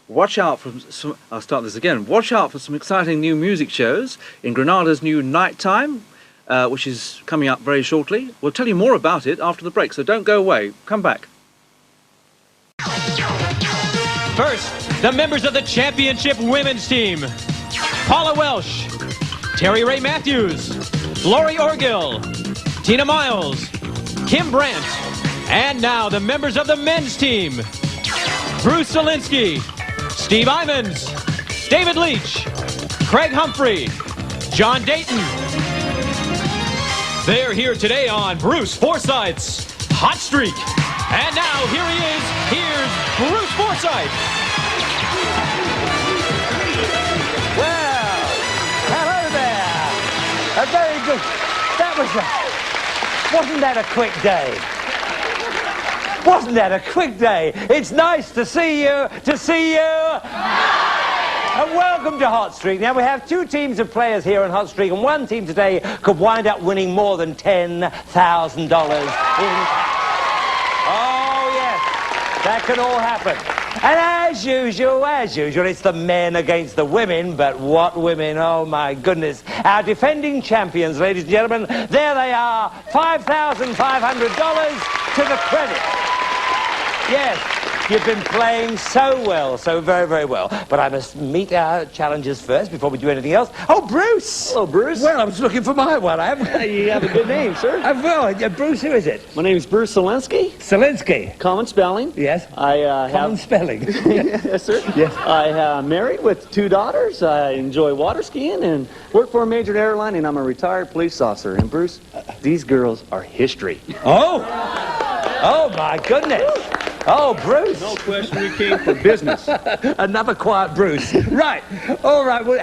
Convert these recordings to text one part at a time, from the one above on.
watch out for some, I'll start this again. Watch out for some exciting new music shows in Granada's new Nighttime, which is coming up very shortly. We'll tell you more about it after the break, so don't go away. Come back. First, the members of the championship women's team. Paula Welsh, Terry Ray Matthews, Lori Orgill, Tina Miles, Kim Brandt, and now the members of the men's team. Bruce Zielinski, Steve Ivins, David Leach, Craig Humphrey, John Dayton. They're here today on Bruce Forsyth's Hot Streak. And now, here he is. Here's Bruce Forsyth. Well, hello there. A very good... Wasn't that a quick day? Wasn't that a quick day? It's nice to see you, And welcome to Hot Streak. Now, we have two teams of players here on Hot Streak, and one team today could wind up winning more than $10,000 in... Oh, yes, that can all happen. And as usual, it's the men against the women, but what women, oh my goodness. Our defending champions, ladies and gentlemen, there they are, $5,500 to the credit. Yes, you've been playing so well, so very, very well. But I must meet our challengers first before we do anything else. Oh, Bruce! Hello, Bruce. Well, I was looking for my one. You have a good name, sir. Well, Bruce, who is it? My name is Bruce Zielinski. Zielinski. Common spelling. Yes. Common spelling. Yes, sir. Yes. I am married with 2 daughters. I enjoy water skiing and work for a major airline, and I'm a retired police officer. And Bruce, these girls are history. Oh! Oh, my goodness. Oh, Bruce. No question, we came for business. Another quiet Bruce. Right. All right. Well,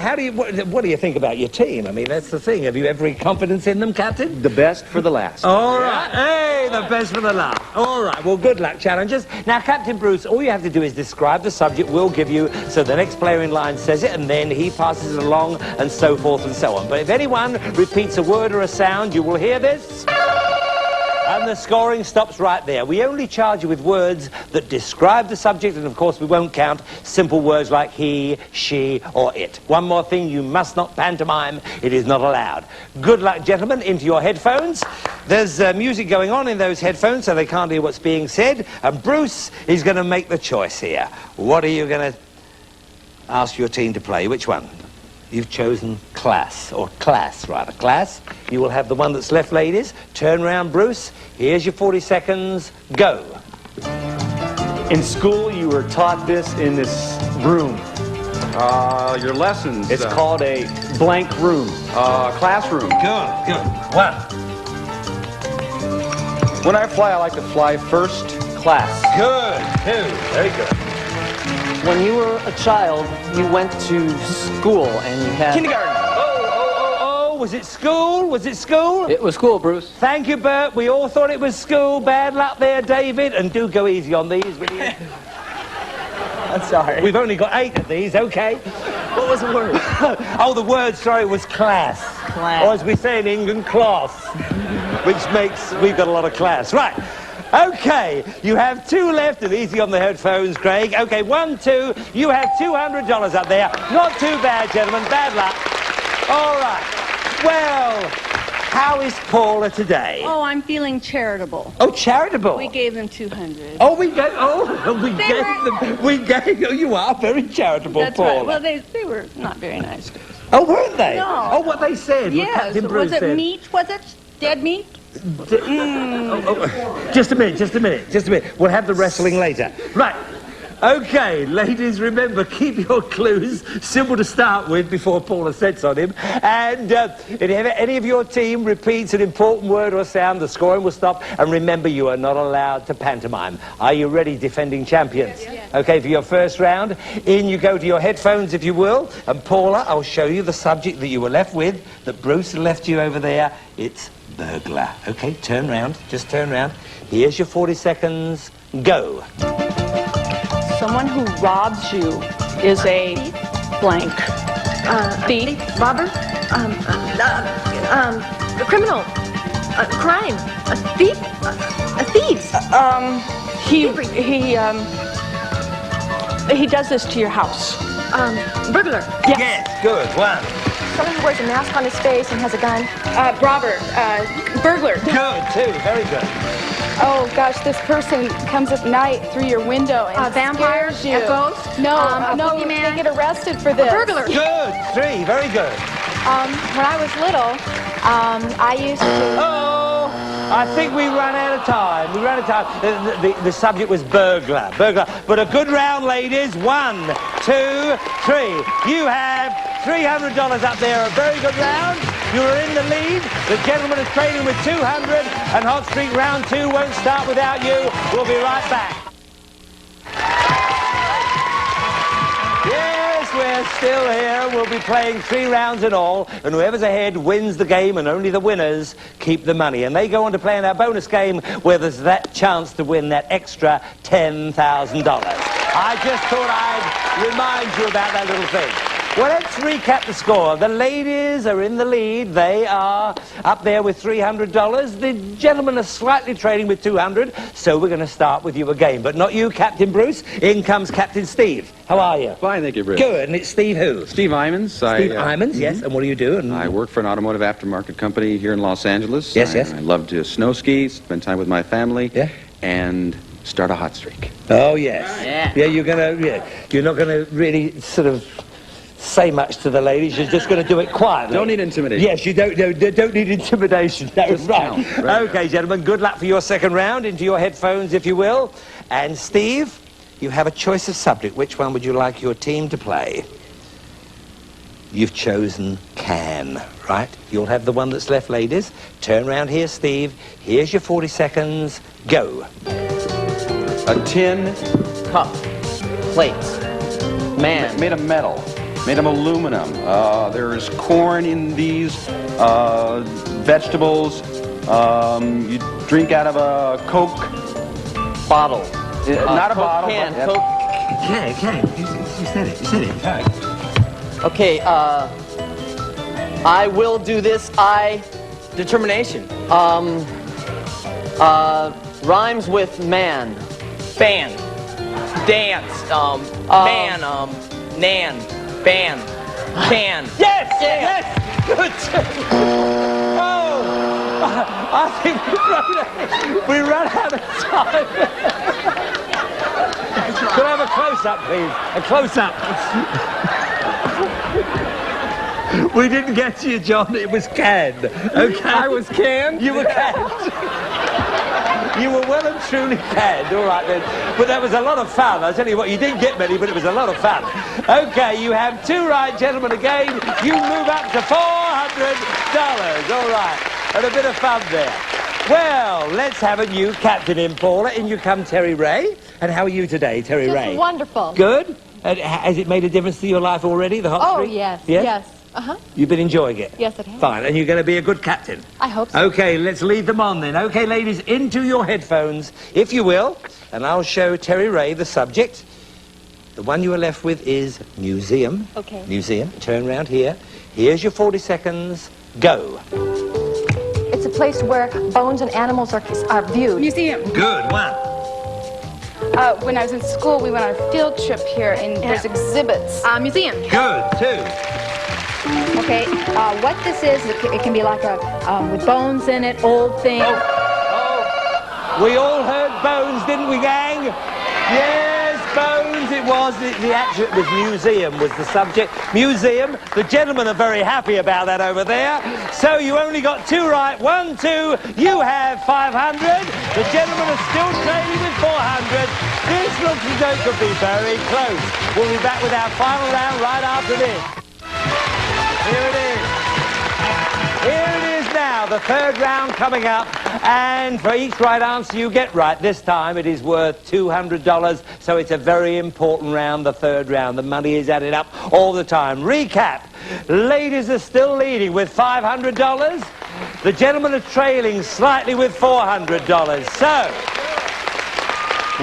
what do you think about your team? I mean, that's the thing. Have you every confidence in them, Captain? The best for the last. All right. Hey, the best for the last. All right. Well, good luck, challengers. Now, Captain Bruce, all you have to do is describe the subject we'll give you, so the next player in line says it, and then he passes it along, and so forth and so on. But if anyone repeats a word or a sound, you will hear this. And the scoring stops right there. We only charge you with words that describe the subject, and of course we won't count simple words like he, she, or it. One more thing, you must not pantomime. It is not allowed. Good luck, gentlemen, into your headphones. There's music going on in those headphones, so they can't hear what's being said. And Bruce is going to make the choice here. What are you going to ask your team to play? Which one? You've chosen class, or class, rather. Class. You will have the one that's left, ladies. Turn round, Bruce. Here's your 40 seconds. Go. In school, you were taught this in this room. Your lessons. It's called a blank room. Classroom. Good, good. One. When I fly, I like to fly first class. Good. Two. Very good. When you were a child, you went to school and you had... Kindergarten. Oh, was it school? Was it school? It was school, Bruce. Thank you, Bert. We all thought it was school. Bad luck there, David. And do go easy on these, will you? I'm sorry. We've only got 8 of these, okay. What was the word? Oh, the word, sorry, was class. Class. Or as we say in England, class. Which makes... We've got a lot of class. Right. Okay, you have 2 left, and easy on the headphones, Craig. Okay, 1, 2, you have $200 up there. Not too bad, gentlemen, bad luck. All right, well, how is Paula today? Oh, I'm feeling charitable. Oh, charitable? We gave them 200. Oh, we gave them, you are very charitable, That's Paula. right. Well, they were not very nice to us. Oh, weren't they? No. Oh, what they said, what Yes, Captain Bruce was it said. meat? Was it dead meat? Just a minute. We'll have the wrestling later. Right. Okay, ladies, remember, keep your clues simple to start with before Paula sets on him. And if any of your team repeats an important word or sound, the scoring will stop. And remember, you are not allowed to pantomime. Are you ready, defending champions? Yes. Okay, for your first round, in you go to your headphones, if you will. And Paula, I'll show you the subject that you were left with, that Bruce left you over there. It's burglar. Okay, turn round. Just turn round. Here's your 40 seconds. Go. Someone who robs you is a blank. Thief. Robber? A criminal. A crime. A thief. A thieves. He does this to your house. Burglar. Yes, good. One. Someone who wears a mask on his face and has a gun. Robber. Burglar. Good, two. Very good. Oh gosh, this person comes at night through your window and Vampire? scares you. A ghost? No, A no, boogeyman? they get arrested for this. Burglar. Good, three. Very good. When I was little, I used to. Oh, I think we ran out of time. We ran out of time. The subject was burglar. Burglar. But a good round, ladies. 1, 2, 3. You have $300 up there. A very good round. You're in the lead. The gentleman is trading with 200. And Hot Streak round 2 won't start without you. We'll be right back. Yes, we're still here. We'll be playing 3 rounds in all, and whoever's ahead wins the game, and only the winners keep the money. And they go on to play in our bonus game where there's that chance to win that extra $10,000. I just thought I'd remind you about that little thing. Well, let's recap the score. The ladies are in the lead. They are up there with $300. The gentlemen are slightly trading with 200, so we're going to start with you again. But not you, Captain Bruce. In comes Captain Steve. How are you? Fine, thank you, Bruce. Good. And it's Steve who? Steve Imons. Steve Imons, yes. And what do you do? And I work for an automotive aftermarket company here in Los Angeles. Yes, yes. I love to snow ski, spend time with my family, Yeah. and start a hot streak. Oh, yes. Yeah, you're not going to really sort of say much to the ladies. You're just going to do it quietly. Don't need intimidation. Yes, you don't need intimidation. That was Just right. count, right. Okay, gentlemen, good luck for your second round. Into your headphones, if you will. And Steve, you have a choice of subject. Which one would you like your team to play? You've chosen can, right? You'll have the one that's left, ladies. Turn round here, Steve. Here's your 40 seconds. Go. A tin Cup. Plates. Man. made of metal, made of aluminum. There's corn in these, vegetables. You drink out of a Coke. Bottle. Not a Coke bottle. Can. but- Coke. Okay. You said it. You said it. Okay, I will do this. Determination. Rhymes with man. Ban. Dance. Man. Nan. Ban. Can. Yes! Yes! Good! Oh! I think we run out of time. Could I have a close-up, please? A close-up. We didn't get to you, John. It was canned. Okay? I was canned? You were canned. You were well and truly canned. All right, then. But that was a lot of fun. I'll tell you what, you didn't get many, but it was a lot of fun. Okay, you have 2 right, gentlemen, again. You move up to $400. All right. And a bit of fun there. Well, let's have a new captain in, Paula. In you come, Terry Ray. And how are you today, Terry Ray? Just wonderful. Good. And has it made a difference to your life already, the hot Oh, streak? yes. Yeah? Yes. Uh-huh. You've been enjoying it? Yes, it has. Fine. And you're going to be a good captain? I hope so. Okay, let's lead them on then. Okay, ladies, into your headphones, if you will. And I'll show Terry Ray the subject. The one you are left with is museum. Okay. Museum. Turn round here. Here's your 40 seconds. Go. It's a place where bones and animals are viewed. Museum. Good. One. When I was in school, we went on a field trip here, and there's exhibits. Museum. Good. 2. Okay, what this is, it can be like a, with bones in it, old thing. We all heard bones, didn't we, gang? Yes, bones. It was. The actual was museum was the subject. Museum. The gentlemen are very happy about that over there. So you only got 2 right. 1, 2. You have 500. The gentlemen are still trading with 400. This looks as though it could be very close. We'll be back with our final round right after this. Here it is. Here it is now, the 3rd round coming up. And for each right answer you get right, this time it is worth $200. So it's a very important round, the 3rd round. The money is added up all the time. Recap. Ladies are still leading with $500. The gentlemen are trailing slightly with $400. So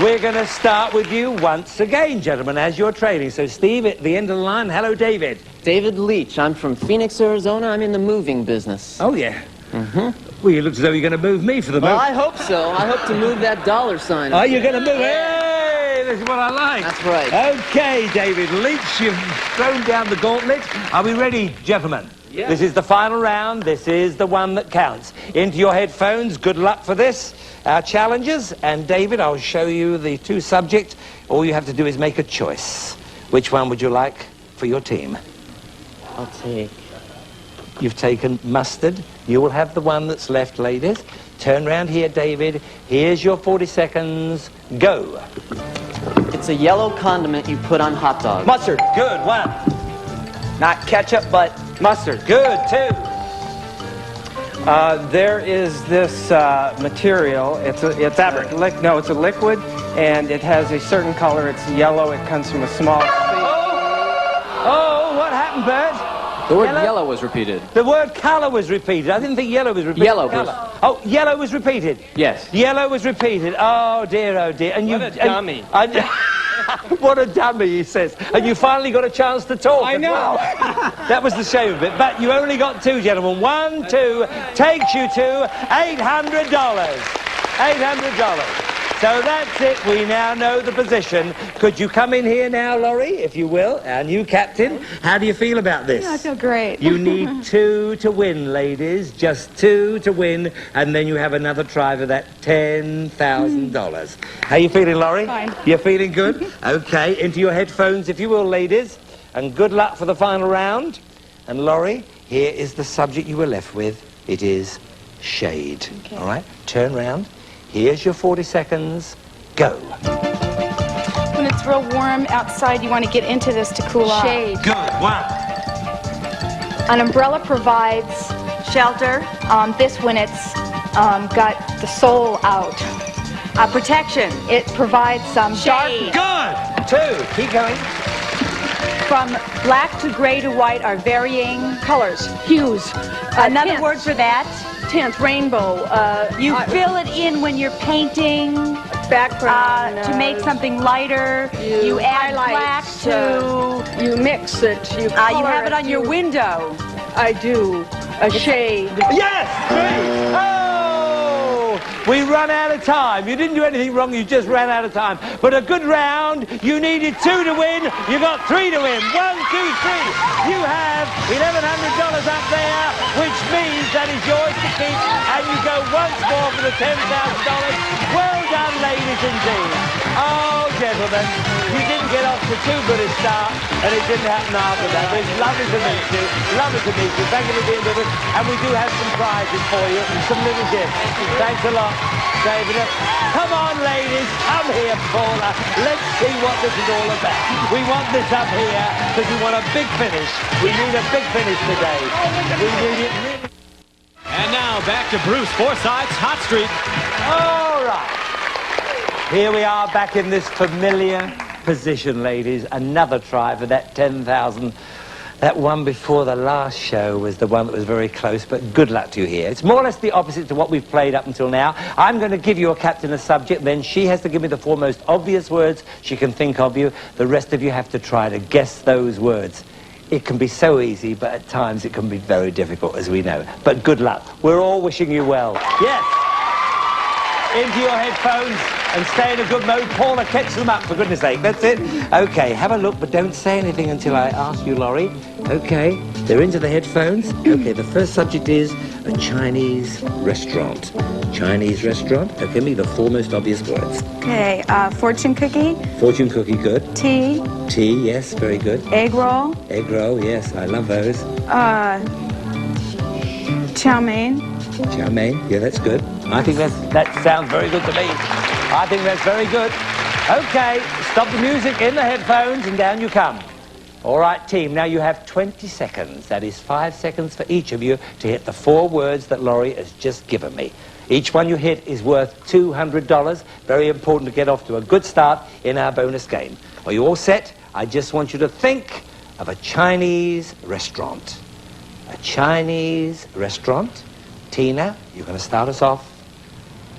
we're going to start with you once again, gentlemen, as you're trading. So, Steve, at the end of the line, hello, David. David Leach. I'm from Phoenix, Arizona. I'm in the moving business. Oh, yeah. Well, you look as though you're going to move me for the Well, moment. I hope so. I hope to move that dollar sign. Are up you there. going to move? Hey, Okay, this is what I like. That's right. Okay, David Leach, you've thrown down the gauntlet. Are we ready, gentlemen? Yeah. This is the final round. This is the one that counts. Into your headphones. Good luck for this. Our challengers. And David, I'll show you the two subjects. All you have to do is make a choice. Which one would you like for your team? I'll take... You've taken mustard. You will have the one that's left, ladies. Turn round here, David. Here's your 40 seconds. Go. It's a yellow condiment you put on hot dogs. Mustard. Good. One. Not ketchup, but... Mustard. Good. Two. There is this material. It's fabric. No, it's a liquid, and it has a certain color. It's yellow. It comes from a small. Oh, what happened, Bert? The word yellow was repeated. The word colour was repeated. I didn't think yellow was repeated. Yellow, Colour. Bruce. Oh, yellow was repeated. Yes. Yellow was repeated. Oh dear, oh dear. And What a dummy. What a dummy, he says. And you finally got a chance to talk. I as know. well. That was the shame of it. But you only got two, gentlemen. 1, 2 takes you to $800. $800. So that's it. We now know the position. Could you come in here now, Laurie, if you will? Our new captain. How do you feel about this? I feel great. You need 2 to win, ladies. Just 2 to win, and then you have another try for that $10,000. How you feeling, Laurie? Fine. You're feeling good? Okay, into your headphones, if you will, ladies. And good luck for the final round. And Laurie, here is the subject you were left with. It is shade. Okay. All right, turn round. Here's your 40 seconds. Go. When it's real warm outside, you want to get into this to cool off. Shade. Good. 1. An umbrella provides shelter. This when it's got the sole out. Protection. It provides some Shade. Good. 2. Keep going. From black to gray to white are varying colors, hues. Another tints. word for that, tint, rainbow. You fill it in when you're painting. background. To make something lighter, you add black to... You mix it. You you have it on your window. I do. A shade. Yes! 3. Oh! We run out of time. You didn't do anything wrong, you just ran out of time. But a good round. You needed 2 to win. You got 3 to win. 1, 2, 3. You have $1,100 up there, which means that is yours to keep. And you go once more for the $10,000. Well done, ladies and gentlemen. Oh, gentlemen, you didn't get off to too good a start, and it didn't happen after that. But it's lovely to meet you. Lovely to meet you. Thank you for being with us. And we do have some prizes for you, some little gifts. Thanks a lot, David. Come on, ladies. Come here, Paula. Let's see what this is all about. We want this up here because we want a big finish. We need a big finish today. We need it really. And now back to Bruce Forsyth's Hot Streak. All right. Here we are back in this familiar position, ladies. Another try for that 10,000. That one before the last show was the one that was very close, but good luck to you here. It's more or less the opposite to what we've played up until now. I'm going to give you a captain a subject, then she has to give me the 4 most obvious words she can think of you. The rest of you have to try to guess those words. It can be so easy, but at times it can be very difficult, as we know. But good luck. We're all wishing you well. Yes! Into your headphones and stay in a good mode. Paula, catch them up, for goodness sake. That's it. Okay, have a look, but don't say anything until I ask you, Laurie. Okay, they're into the headphones. Okay, the first subject is a Chinese restaurant. Chinese restaurant. Okay, give me the 4 most obvious words. Okay, fortune cookie, Fortune cookie, good. tea, Tea, yes, very good. egg roll, Egg roll, yes, I love those. chow mein. Chow mein, yeah, that's good. I think that sounds very good to me. I think that's very good. Okay, stop the music in the headphones and down you come. All right, team, now you have 20 seconds. That is 5 seconds for each of you to hit the 4 words that Laurie has just given me. Each one you hit is worth $200. Very important to get off to a good start in our bonus game. Are you all set? I just want you to think of a Chinese restaurant. A Chinese restaurant. Tina, you're going to start us off.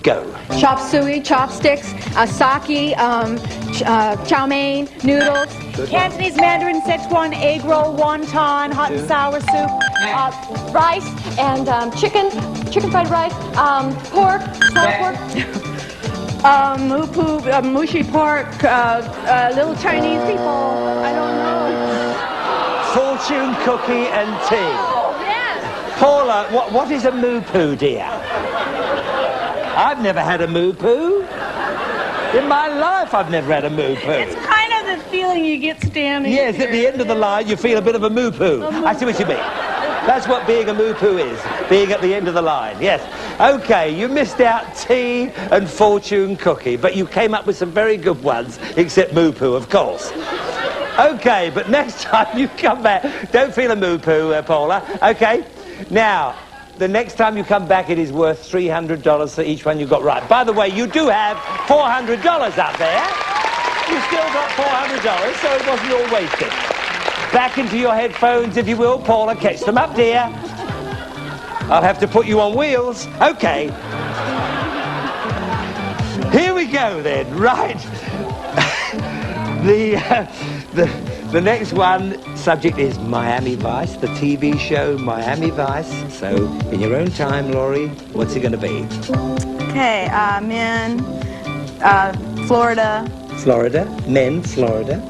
Go. Chop suey, chopsticks, sake, chow mein, noodles. Cantonese Mandarin, Szechuan, egg roll, wonton, hot and sour soup. Rice and chicken fried rice, pork, salt pork. Moo-poo, Mushy Park, little Chinese people. I don't know. Fortune cookie and tea. Oh, yes. Paula, what is a moo-poo, dear? I've never had a moo-poo. In my life, I've never had a moo-poo. It's kind of the feeling you get standing Yes, here. at the end of the line, you feel a bit of a moo-poo. I see what you mean. That's what being a moo-poo is, being at the end of the line, yes. Okay, you missed out tea and fortune cookie, but you came up with some very good ones, except moo-poo, of course. Okay, but next time you come back, don't feel a moo-poo, Paula, okay? Now, the next time you come back, it is worth $300 for each one you got right. By the way, you do have $400 up there. You still got $400, so it wasn't all wasted. Back into your headphones, if you will, Paula. Catch them up, dear. I'll have to put you on wheels. Okay. Here we go, then. Right. The next one subject is Miami Vice, the TV show Miami Vice. So, in your own time, Laurie, what's it going to be? Okay, men, Florida. Florida. Men, Florida.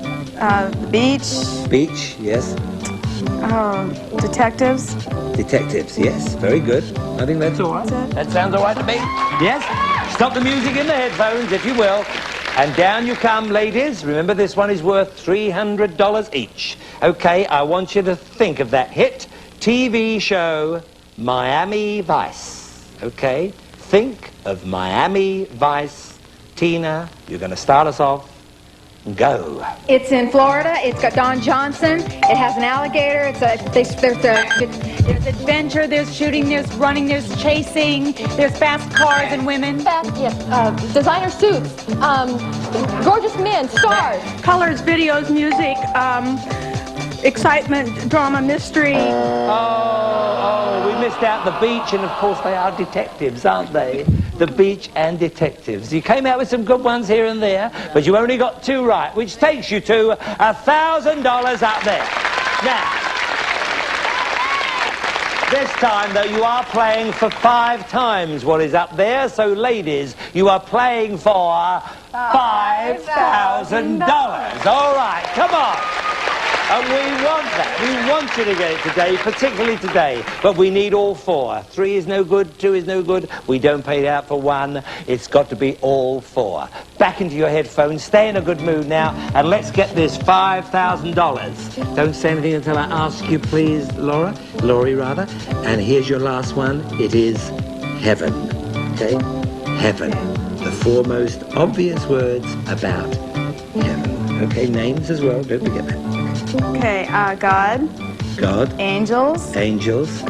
Beach. Beach, yes. Detectives. Detectives, yes. Very good. I think that's all right. That sounds all right to me. Yes. Stop the music in the headphones, if you will. And down you come, ladies. Remember, this one is worth $300 each. Okay, I want you to think of that hit TV show, Miami Vice. Okay? Think of Miami Vice. Tina, you're going to start us off. Go. It's in Florida. It's got Don Johnson. It has an alligator. There's adventure, there's shooting, there's running, there's chasing, there's fast cars and women. Yes, designer suits, gorgeous men, stars. Colors, videos, music, excitement, drama, mystery. Oh, we missed out the beach, and of course they are detectives, aren't they? The beach and detectives. You came out with some good ones here and there, but you only got 2 right, which takes you to $1,000 up there. Now, this time, though, you are playing for 5 times what is up there, so ladies, you are playing for $5,000. All right, come on. And we want that. We want you to get it today, particularly today. But we need all 4. 3 is no good, 2 is no good. We don't pay it out for 1. It's got to be all 4. Back into your headphones. Stay in a good mood now, and let's get this $5,000. Don't say anything until I ask you, please, Laurie, rather. And here's your last one. It is heaven. Okay? Heaven. The 4 most obvious words about heaven. Okay, names as well. Don't forget that. Okay, God. God. Angels. Angels.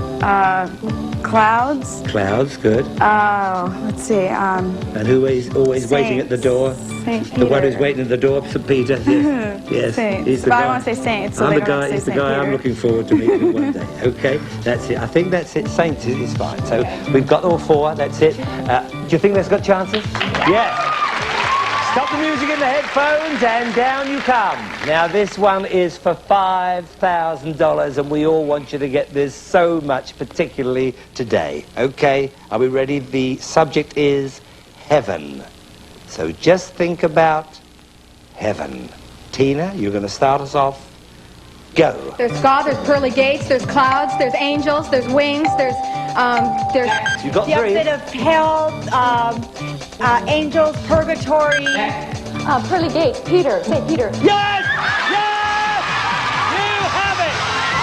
Clouds. Clouds, good. Let's see, And who is always waiting at the door? Saint The one Peter. who's waiting at the door, St. Peter. Yes, yes. Saints. He's the But guy. I want to say saints, so I'm they the don't guy. say He's the Saint guy I'm Peter. looking forward to meeting one day. Okay, that's it. I think that's it. Saints is fine. So we've got all 4. That's it. Do you think that's got chances? Yes. Stop the music in the headphones and down you come. Now this one is for $5,000 and we all want you to get this so much, particularly today. Okay, are we ready? The subject is heaven. So just think about heaven. Tina, you're going to start us off. Go. There's God, there's pearly gates, there's clouds, there's angels, there's wings, there's You got The 3. opposite of hell, angels, purgatory. Pearly gates, Peter, St. Peter. Yes! Yes! You have it!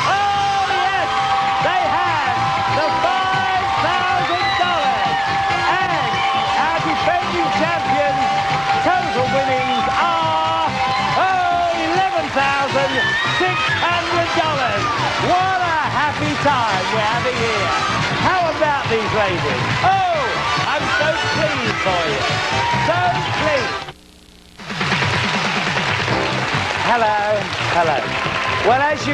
Oh, yes! They have the $5,000! And our defending champions' total winnings are, $11,600! What a happy time we're having here. How about these ladies? Oh, I'm so pleased for you. So pleased. Hello, hello. Well, as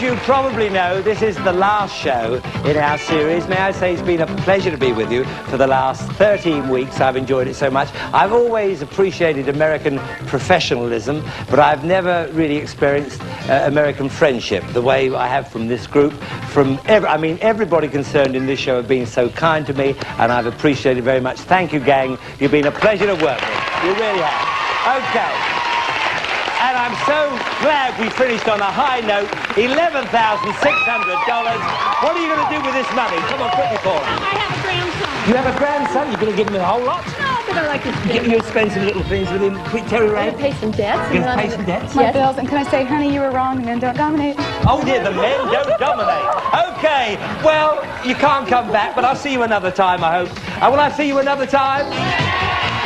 you probably know, this is the last show in our series. May I say it's been a pleasure to be with you for the last 13 weeks. I've enjoyed it so much. I've always appreciated American professionalism, but I've never really experienced American friendship the way I have from this group. Everybody concerned in this show have been so kind to me, and I've appreciated it very much. Thank you, gang. You've been a pleasure to work with. You really have. Okay. And I'm so glad we finished on a high note. $11,600. What are you going to do with this money? Come on, quickly, Paul. I have a grandson. You have a grandson? You're going to give him a whole lot? No, but I like to You'll spend some little things with him. Quick, Terry Ray. Pay some debts. You're going to pay some debts? my bills. And can I say, honey, you were wrong, men don't dominate. Oh, dear, the men don't dominate. Okay, well, you can't come back, but I'll see you another time, I hope. Will I see you another time?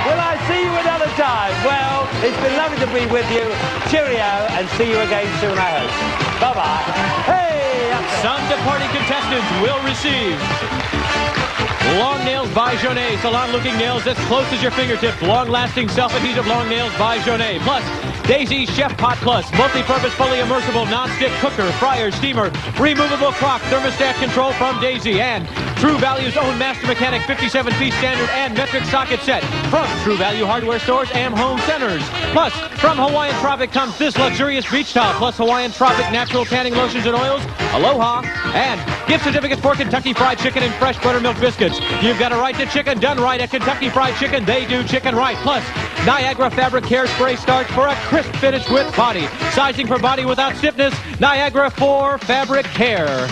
Will I see you another time? Well, it's been lovely to be with you. Cheerio, and see you again soon, I hope. Bye-bye. Hey! Some departing contestants will receive Long Nails by Jonet, salon-looking nails as close as your fingertips, long-lasting self-adhesive long nails by Jonet. Plus, Daisy's Chef Pot Plus, multi-purpose, fully immersible, non-stick cooker, fryer, steamer, removable crock, thermostat control from Daisy, and True Value's own Master Mechanic 57-piece standard and metric socket set from True Value hardware stores and home centers. Plus, from Hawaiian Tropic comes this luxurious beach towel, plus Hawaiian Tropic natural tanning lotions and oils, Aloha, and gift certificates for Kentucky Fried Chicken and fresh buttermilk biscuits. You've got a right to chicken done right at Kentucky Fried Chicken. They do chicken right. Plus, Niagara Fabric Hairspray starch for a crisp finish with body. Sizing for body without stiffness. Niagara 4 Fabric Hair.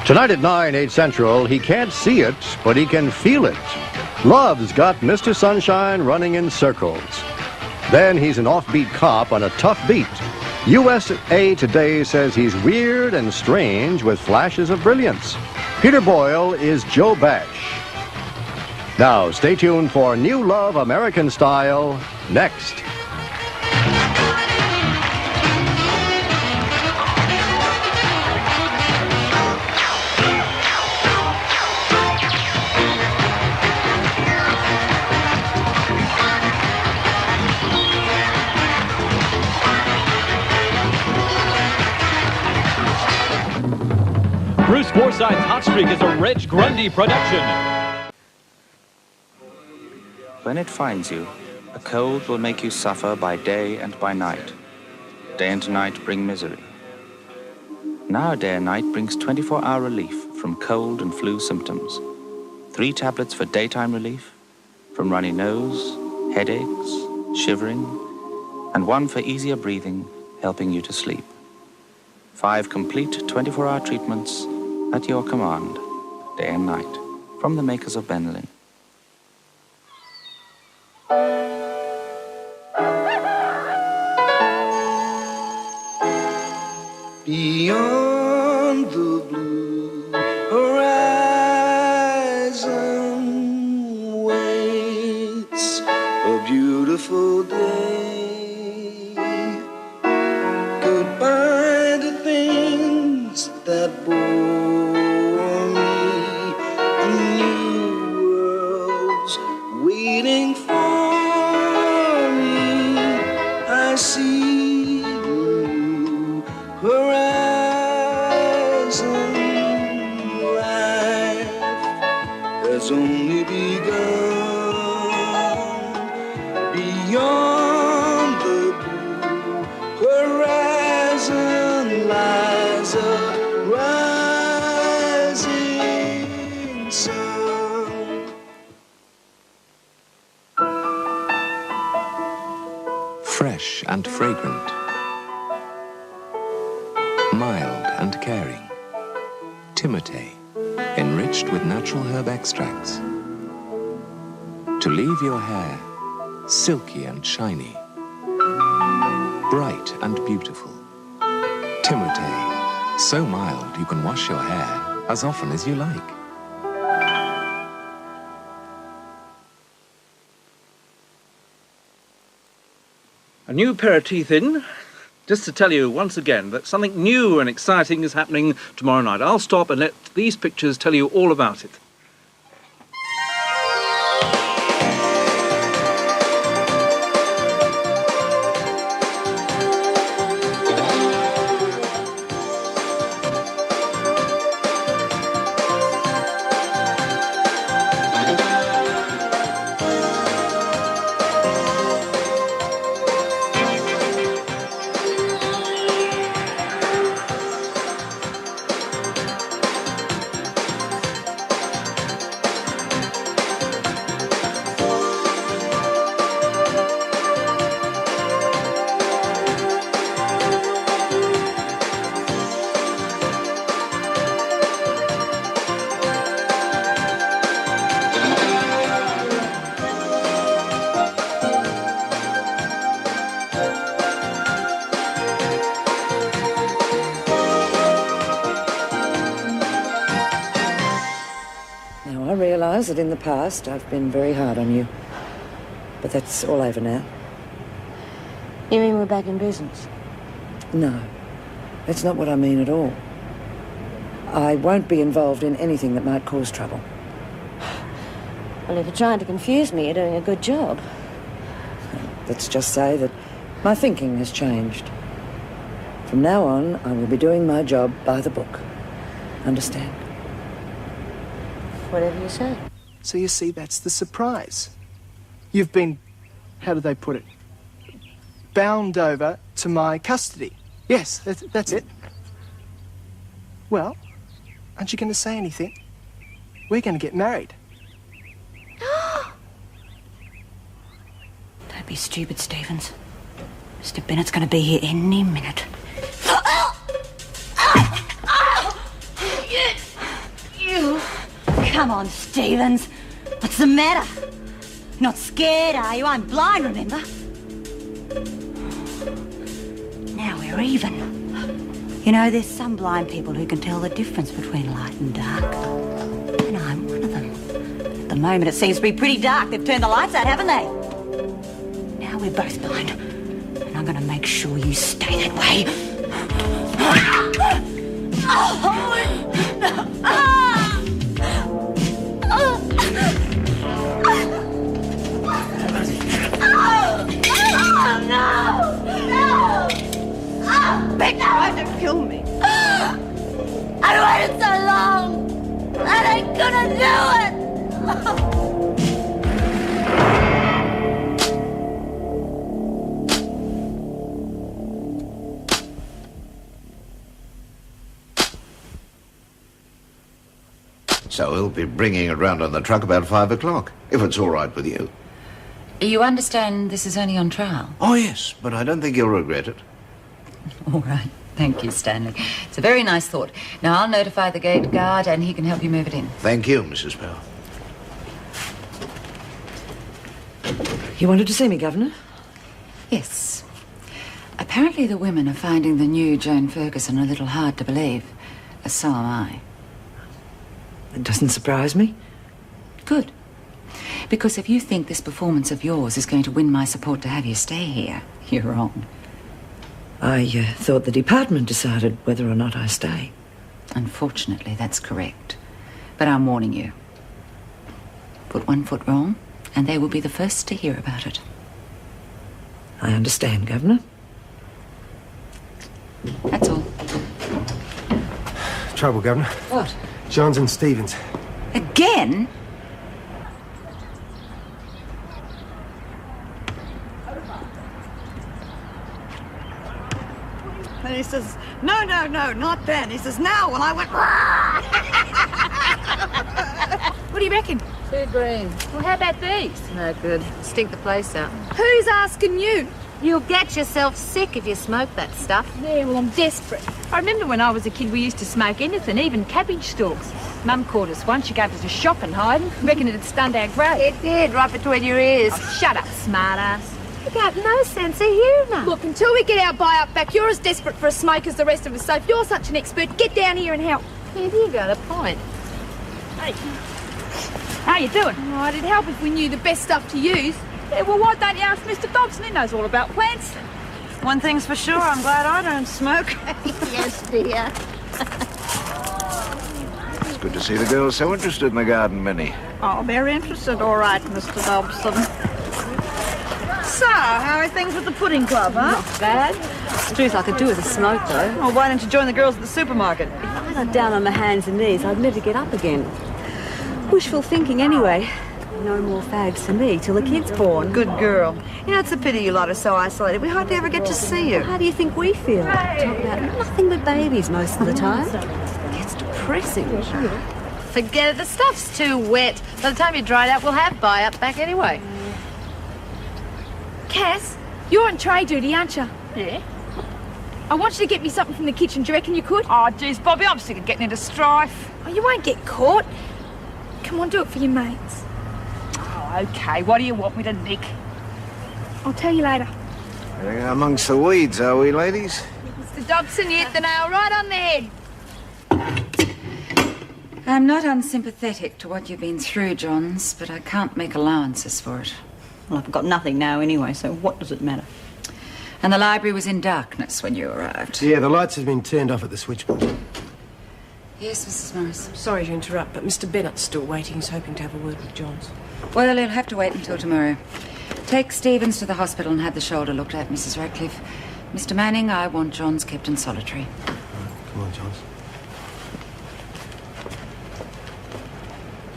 Tonight at 9, 8 Central, he can't see it, but he can feel it. Love's got Mr. Sunshine running in circles. Then he's an offbeat cop on a tough beat. USA Today says he's weird and strange with flashes of brilliance. Peter Boyle is Joe Bash. Now, stay tuned for New Love American Style next. Bruce Forsyth's Hot Streak is a Reg Grundy production. When it finds you, a cold will make you suffer by day and by night. Day and night bring misery. Now Day and Night brings 24-hour relief from cold and flu symptoms. 3 tablets for daytime relief, from runny nose, headaches, shivering, and 1 for easier breathing, helping you to sleep. 5 complete 24-hour treatments at your command, day and night, from the makers of Benylin. Beyond the blue horizon waits a beautiful day. Goodbye to things that bore me. A new world's waiting for me. I see the new horizon. Life has only begun. Beyond the blue horizon lies a rising sun. Fresh and fragrant, mild and caring. Timotei, enriched with natural herb extracts. To leave your hair silky and shiny, bright and beautiful. Timotei, so mild you can wash your hair as often as you like. A new pair of teeth in, just to tell you once again that something new and exciting is happening tomorrow night. I'll stop and let these pictures tell you all about it. realise that in the past I've been very hard on you. But that's all over now. You mean we're back in business? No, that's not what I mean at all. I won't be involved in anything that might cause trouble. Well, if you're trying to confuse me, you're doing a good job. Let's just say that my thinking has changed. From now on, I will be doing my job by the book. Understand? Whatever you say. So you see, that's the surprise. You've been, how do they put it, bound over to my custody. Yes, that's it. Well, aren't you going to say anything? We're going to get married. Don't be stupid, Stevens. Mr. Bennett's going to be here any minute. You! Come on, Stevens. What's the matter? Not scared, are you? I'm blind, remember? Now we're even. You know, there's some blind people who can tell the difference between light and dark. And I'm one of them. At the moment, it seems to be pretty dark. They've turned the lights out, haven't they? Now we're both blind. And I'm going to make sure you stay that way. They tried to kill me. I waited so long. I ain't gonna do it. So he'll be bringing it round on the truck about 5 o'clock, if it's all right with you. You understand this is only on trial? Oh, yes, but I don't think you'll regret it. All right. Thank you, Stanley. It's a very nice thought. Now, I'll notify the gate guard and he can help you move it in. Thank you, Mrs. Bell. You wanted to see me, Governor? Yes. Apparently the women are finding the new Joan Ferguson a little hard to believe. So am I. It doesn't surprise me. Good. Because if you think this performance of yours is going to win my support to have you stay here, you're wrong. I thought the department decided whether or not I stay. Unfortunately, that's correct. But I'm warning you. Put one foot wrong, and they will be the first to hear about it. I understand, Governor. That's all. Trouble, Governor. What? Johns and Stevens. Again? And he says, no, not then. He says, now. And I went, What do you reckon? Too green. Well, how about these? No good. Stink the place out. Who's asking you? You'll get yourself sick if you smoke that stuff. Yeah, well, I'm desperate. I remember when I was a kid, we used to smoke anything, even cabbage stalks. Mum caught us once. She gave us a shopping hiding. Reckon it'd stunned our growth. It did, right between your ears. Oh, shut up, smartass. You got no sense of humour. Look, until we get our buy-up back, you're as desperate for a smoke as the rest of us. So if you're such an expert, get down here and help. Have you got a point? Hey, how you doing? Oh, it'd help if we knew the best stuff to use. Yeah, well, why don't you ask Mr. Dobson? He knows all about plants. one thing's for sure, I'm glad I don't smoke. Yes, dear. It's good to see the girls so interested in the garden, Minnie. Oh, they're interested, all right, Mr. Dobson. So, how are things with the pudding club, huh? Not bad. It's the truth, I could do with a smoke, though. Well, why don't you join the girls at the supermarket? If I got down on my hands and knees, I'd never get up again. Wishful thinking, anyway. No more fags for me till the kid's born. Good girl. You know, it's a pity you lot are so isolated. We hardly ever get to see you. How do you think we feel? Talk about nothing but babies most of the time. It gets depressing. Forget it. The stuff's too wet. By the time you dry it out, we'll have buy-up back anyway. Cass, you're on tray duty, aren't you? Yeah. I want you to get me something from the kitchen. Do you reckon you could? Oh, geez, Bobby, I'm sick of getting into strife. Oh, you won't get caught. Come on, do it for your mates. Oh, okay. What do you want me to nick? I'll tell you later. Amongst the weeds, are we, ladies? Mr. Dobson, you hit the nail right on the head. I'm not unsympathetic to what you've been through, Johns, but I can't make allowances for it. Well, I've got nothing now anyway, so what does it matter? And the library was in darkness when you arrived. Yeah, the lights have been turned off at the switchboard. Yes, Mrs. Morris. Sorry to interrupt, but Mr. Bennett's still waiting. He's hoping to have a word with Johns. Well, he'll have to wait until tomorrow. Take Stevens to the hospital and have the shoulder looked at, Mrs. Radcliffe. Mr. Manning, I want Johns kept in solitary. Come on, Johns.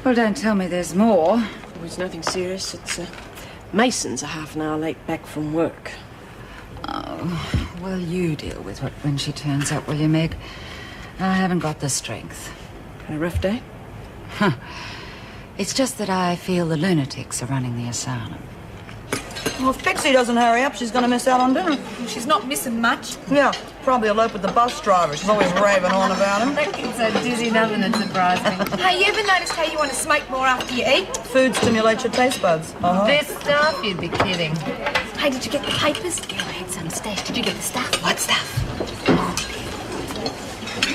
Well, don't tell me there's more. Oh, it's nothing serious. It's, Mason's a half an hour late back from work. Oh, well, you deal with it when she turns up, will you, Meg? I haven't got the strength. Had a rough day? Huh. It's just that I feel the lunatics are running the asylum. Well, if Pixie doesn't hurry up, she's going to miss out on dinner. She's not missing much. Yeah, probably elope with the bus driver. She's always raving on about him. That kid's so dizzy, nothing would surprise me. Hey, you ever noticed how you want to smoke more after you eat? Food stimulates your taste buds. This stuff? You'd be kidding. Hey, did you get the papers? Yeah, I had some stash. Did you get the stuff? What stuff?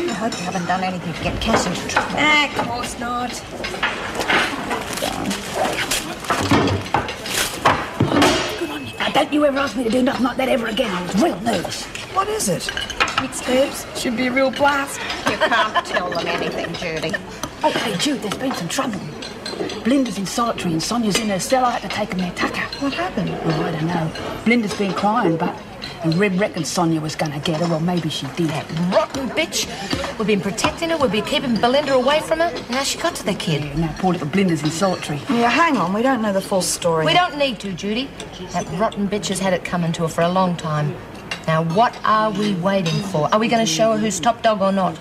I hope you haven't done anything to get Cass into trouble. Of course not. Good on you. Now, don't you ever ask me to do nothing like that ever again. I was real nervous. What is it? Mixed herbs. Should be a real blast. You can't tell them anything, Judy. Oh, hey, Jude, there's been some trouble. Blinda's in solitary and Sonia's in her cell. I had to take them their tucker. What happened? Oh, I don't know. Blinda's been crying, but Rib reckoned Sonia was going to get her. Well, maybe she did. That rotten bitch. We've been protecting her. We've been keeping Belinda away from her. And now she got to the kid. Yeah, now poor little Blinda's in solitary. Yeah, hang on. We don't know the full story. We don't need to, Judy. That rotten bitch has had it coming to her for a long time. Now, what are we waiting for? Are we going to show her who's top dog or not?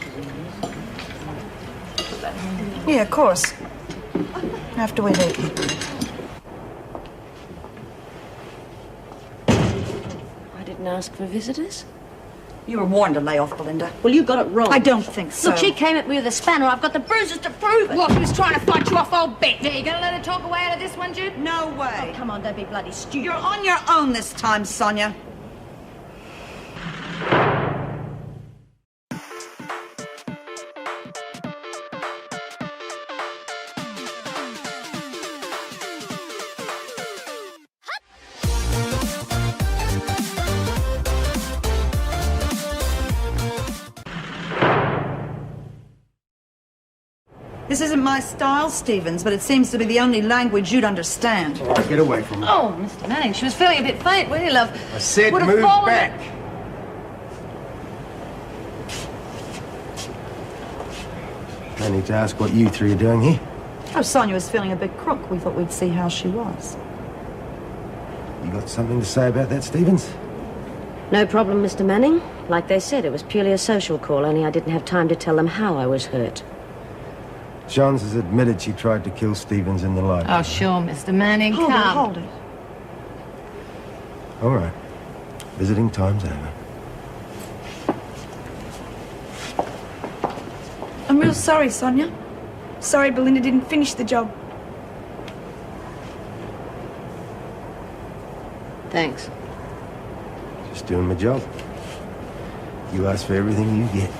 Yeah, of course. After we've eaten. I didn't ask for visitors. You were warned to lay off, Belinda. Well, you got it wrong. I don't think so. Look, she came at me with a spanner. I've got the bruises to prove it. What, he was trying to fight you off, old bet? Yeah, you going to let her talk her way out of this one, Jude? No way. Oh, come on, don't be bloody stupid. You're on your own this time, Sonia. This isn't my style, Stevens, but it seems to be the only language you'd understand. All right, get away from me. Oh, Mr. Manning, she was feeling a bit faint, wasn't he, love? I said Would have move fallen back. I need to ask what you three are doing here. Oh, Sonia was feeling a bit crook. We thought we'd see how she was. You got something to say about that, Stevens? No problem, Mr. Manning. Like they said, it was purely a social call, only I didn't have time to tell them how I was hurt. Johns has admitted she tried to kill Stevens in the library. Oh, sure, Mr. Manning, Hold come. it, hold it. All right. Visiting time's over. I'm real sorry, Sonia. Sorry Belinda didn't finish the job. Thanks. Just doing my job. You ask for everything you get.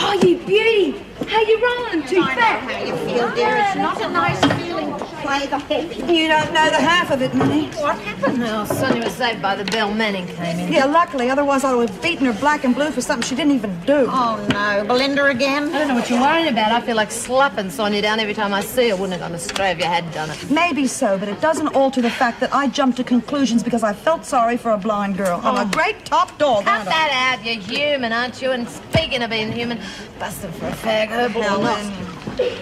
Oh, you beauty! How you rolling? Too fat? How you feel, dear? It's not a nice feeling to play the happy. You don't know the half of it, Minnie. What happened? Oh, Sonia was saved by the bell. Manning came in. Yeah, luckily. Otherwise, I would have beaten her black and blue for something she didn't even do. Oh, no. Belinda again? I don't know what you're worrying about. I feel like slapping Sonia down every time I see her. Wouldn't have gone astray if you had done it. Maybe so, but it doesn't alter the fact that I jumped to conclusions because I felt sorry for a blind girl. I'm a great top dog, Cut aren't I? that out. You're human, aren't you? And speaking of being human, busted for a fag, herbal or not.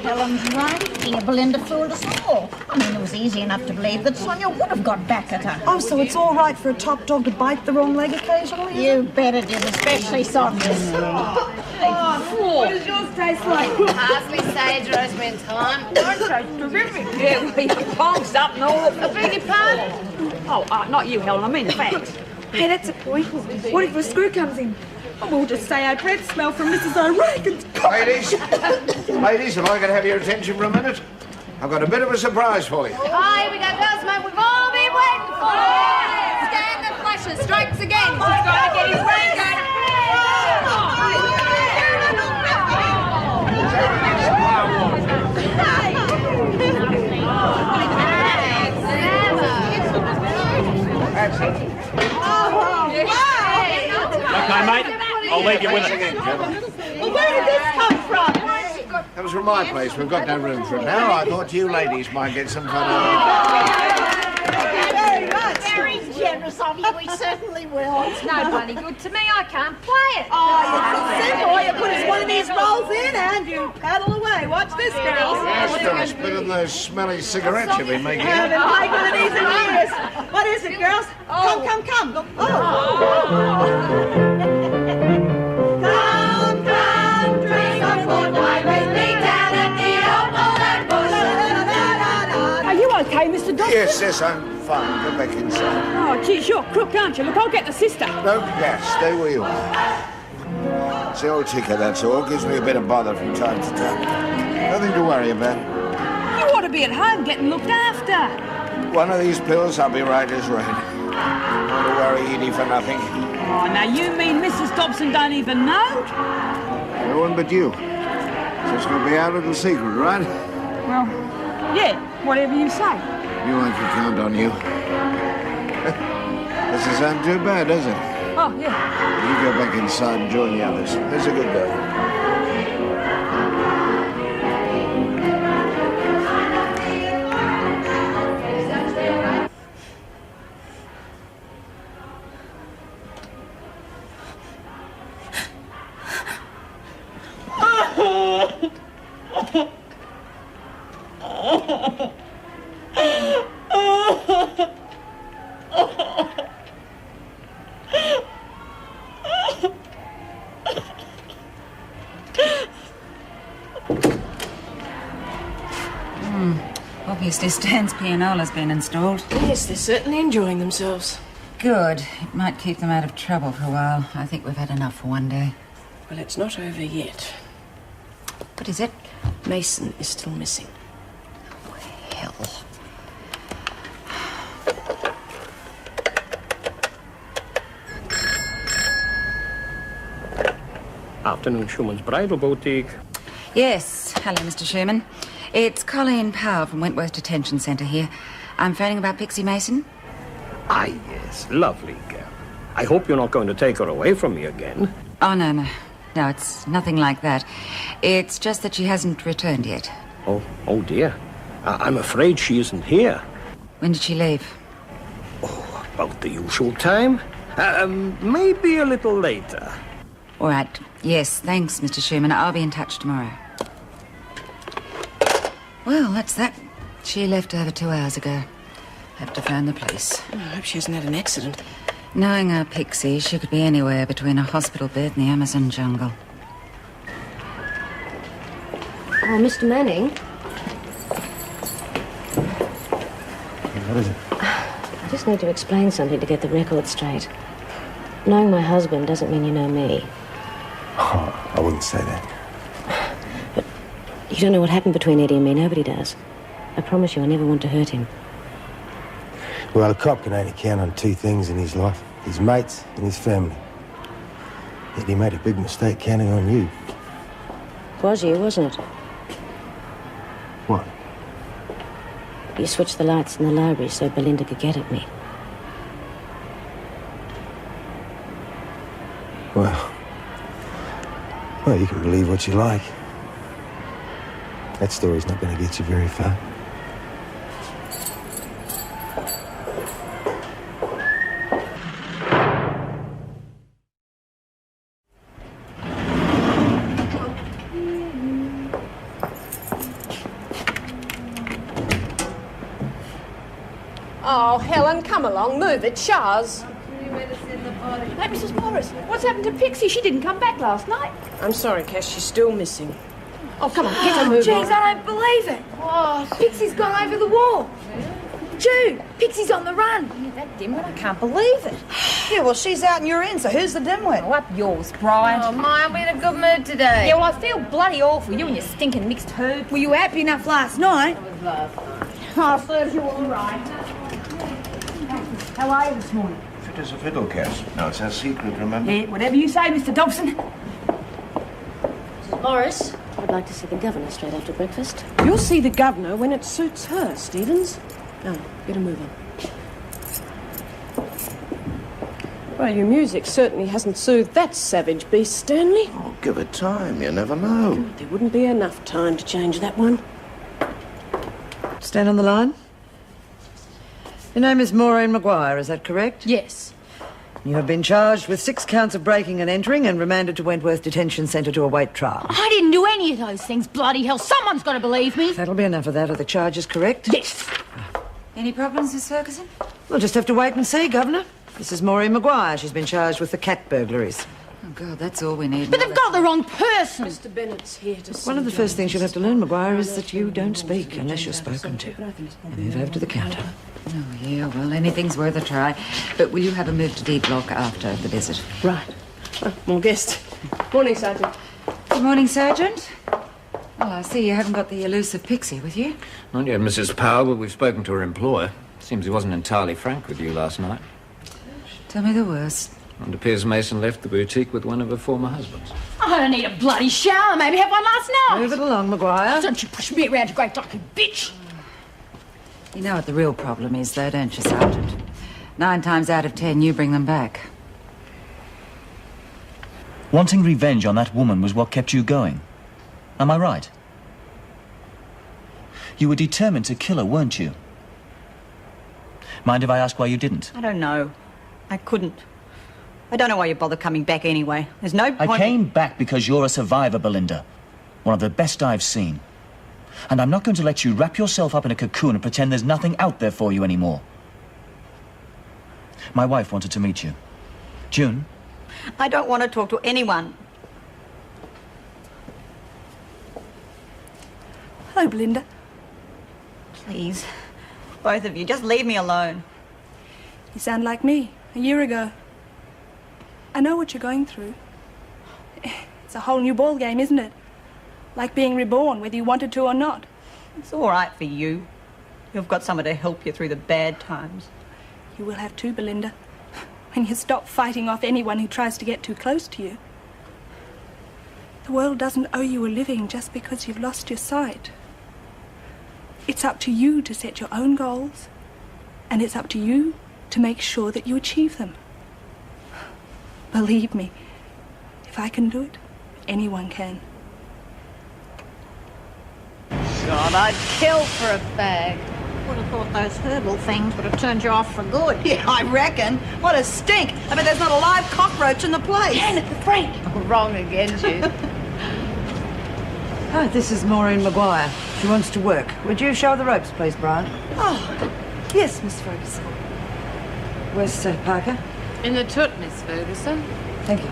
Helen's right. Dear Belinda fooled us all. I mean, it was easy enough to believe that Sonia would have got back at her. Oh, so it's all right for a top dog to bite the wrong leg occasionally? You bet it is, especially Sonia's. What does yours taste like? Parsley, sage, rosemary and thyme. Mine tastes terrific. Yeah, well, your palm's up and all. I beg your pardon? Oh, not you, Helen. I mean the facts. Hey, that's a point. What if a screw comes in? Oh, we'll just say our breath smell from Mrs. O'Regan's. Ladies, if I could have your attention for a minute, I've got a bit of a surprise for you. Oh, here we go, girls, mate. We've all been waiting for it. Stand the flash Usher strikes again. He's trying to get his raincoat. Okay, mate. I'll leave you with it. Well, where did this come from? That was from my place. We've got no room for it now. I thought you ladies might get some fun out Very much. Very generous of you. We certainly will. It's no bloody good to me. I can't play it. Oh, you're simple. All you put is one of these rolls in and you paddle away. Watch this, girls. of it. Spit in those smelly cigarettes you've been making. I've been playing one of these in years. What is it, girls? Come. Come, drink some port wine with me down at the Opal and Bush. Are you okay, Mr. Dobson? Yes, I'm fine. Go back inside. Oh, geez, you're crook, aren't you? Look, I'll get the sister. No gas. Stay where you are. It's the old ticker, that's all. Gives me a bit of bother from time to time. Nothing to worry about. You ought to be at home getting looked after. One of these pills, I'll be right as rain. Not to worry, Edie, for nothing. Oh, now you mean Mrs. Dobson don't even know? No one but you. So it's going to be our little secret, right? Well, yeah, whatever you say. You want to count on you. Doesn't sound too bad, does it? Oh, yeah. You go back inside and join the others. There's a good girl. Obviously, Stan's pianola's been installed. Yes, they're certainly enjoying themselves. Good. It might keep them out of trouble for a while. I think we've had enough for one day. Well, it's not over yet. What is it? Mason is still missing. Hell. Afternoon, Schuman's Bridal Boutique. Yes. Hello, Mr. Sherman. It's Colleen Powell from Wentworth Detention Centre here. I'm phoning about Pixie Mason. Ah, yes. Lovely girl. I hope you're not going to take her away from me again. Oh, no. No, it's nothing like that. It's just that she hasn't returned yet. Oh dear. I'm afraid she isn't here. When did she leave? Oh, about the usual time. Maybe a little later. All right. Yes, thanks, Mr. Sherman. I'll be in touch tomorrow. Well, that's that. She left over 2 hours ago. Have to phone the police. Oh, I hope she hasn't had an accident. Knowing our Pixie, she could be anywhere between a hospital bed and the Amazon jungle. Oh, Mr. Manning. What is it? I just need to explain something to get the record straight. Knowing my husband doesn't mean you know me. Oh, I wouldn't say that. You don't know what happened between Eddie and me. Nobody does. I promise you I never want to hurt him. Well, a cop can only count on 2 things in his life. His mates and his family. Eddie made a big mistake counting on you. Was you, wasn't it? What? You switched the lights in the library so Belinda could get at me. Well, you can believe what you like. That story's not going to get you very far. Oh, Helen, come along. Move it, Shaz. Hey, Mrs. Morris, what's happened to Pixie? She didn't come back last night. I'm sorry, Cass. She's still missing. Oh, come on, get her moving. Jeez, I don't believe it. What? Pixie's gone over the wall. Jude, Pixie's on the run. Yeah, that dimwit, I can't believe it. Yeah, well, she's out and you're in, so who's the dimwit? Oh, up yours, Brian. Oh, my, I'm in a good mood today. Yeah, well, I feel bloody awful. You and your stinking mixed hoops. Were you happy enough last night? It was love. Oh, serves you all right. How are you this morning? practice a fiddle, Cass. No, it's our secret, remember? Yeah, whatever you say, Mr. Dobson. Mrs. Morris, I'd like to see the governor straight after breakfast. You'll see the governor when it suits her, Stevens. No, get a move on. Well, your music certainly hasn't soothed that savage beast, Stanley. Oh, give it time. You never know. There wouldn't be enough time to change that one. Stand on the line. Your name is Maureen Maguire, is that correct? Yes. You have been charged with 6 counts of breaking and entering and remanded to Wentworth Detention Centre to await trial. I didn't do any of those things, bloody hell. Someone's got to believe me. That'll be enough of that. Are the charges correct? Yes. Any problems, Miss Ferguson? We'll just have to wait and see, Governor. This is Maureen Maguire. She's been charged with the cat burglaries. Oh, God, that's all we need. But they've got the wrong person. Mr. Bennett's here to see One of the first things you'll have to learn, Maguire, is that you don't speak unless you're spoken to. Move over to the counter. Oh, yeah, well, anything's worth a try. But will you have a move to D block after the visit? Right. Oh, more guests. Morning, Sergeant. Good morning, Sergeant. Well, I see you haven't got the elusive Pixie with you. Not yet, Mrs. Powell, but we've spoken to her employer. Seems he wasn't entirely frank with you last night. Tell me the worst. And it appears Mason left the boutique with one of her former husbands. I don't need a bloody shower. Maybe have one last night. Move it along, Maguire. Don't you push me around, you great fucking bitch. You know what the real problem is, though, don't you, Sergeant? 9 times out of 10, you bring them back. Wanting revenge on that woman was what kept you going. Am I right? You were determined to kill her, weren't you? Mind if I ask why you didn't? I don't know. I couldn't. I don't know why you bother coming back anyway. There's no point... I came back because you're a survivor, Belinda. One of the best I've seen. And I'm not going to let you wrap yourself up in a cocoon and pretend there's nothing out there for you anymore. My wife wanted to meet you. June? I don't want to talk to anyone. Hello, Belinda. Please. Both of you, just leave me alone. You sound like me, a year ago. I know what you're going through. It's a whole new ballgame, isn't it? Like being reborn, whether you wanted to or not. It's all right for you. You've got someone to help you through the bad times. You will have too, Belinda. When you stop fighting off anyone who tries to get too close to you. The world doesn't owe you a living just because you've lost your sight. It's up to you to set your own goals, and it's up to you to make sure that you achieve them. Believe me, if I can do it, anyone can. God, I'd kill for a fag. Would have thought those herbal things would have turned you off for good. Yeah, I reckon. What a stink. I bet there's not a live cockroach in the place. Janet, the freak. Oh, wrong again, Jude. Hi, this is Maureen Maguire. She wants to work. Would you show the ropes, please, Brian? Oh, yes, Miss Ferguson. Where's Parker? In the toot, Miss Ferguson. Thank you.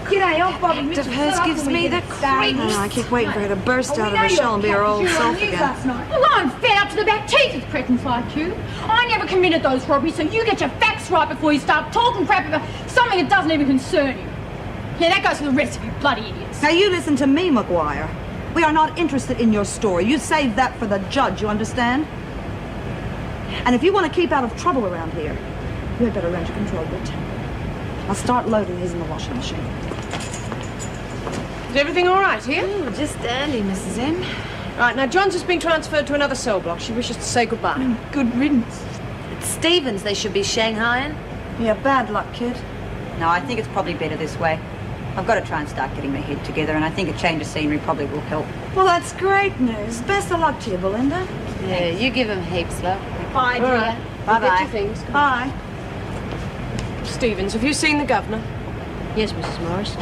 G'day, old Bobby Act Mitchell. of hers gives me the creeps. I keep waiting for her to burst out of her shell and be her old self again. Well, I'm fed up to the back teeth with cretins like you. I never committed those robberies, so you get your facts right before you start talking crap about something that doesn't even concern you. Yeah, that goes for the rest of you bloody idiots. Now, you listen to me, Maguire. We are not interested in your story. You save that for the judge, you understand? And if you want to keep out of trouble around here, you had better arrange a control bit. I'll start loading these in the washing machine. Is everything all right here? Oh, just dandy, Mrs. M. Right, now John's just been transferred to another cell block. She wishes to say goodbye. Good riddance. It's Stevens they should be shanghaiing. Yeah, bad luck, kid. No, I think it's probably better this way. I've got to try and start getting my head together, and I think a change of scenery probably will help. Well, that's great news. Best of luck to you, Belinda. Yeah, you give him heaps, love. Bye, dear. Right. Bye-bye. Bye-bye. Get your things. Bye. Stevens, have you seen the governor? Yes, Mrs. Morris.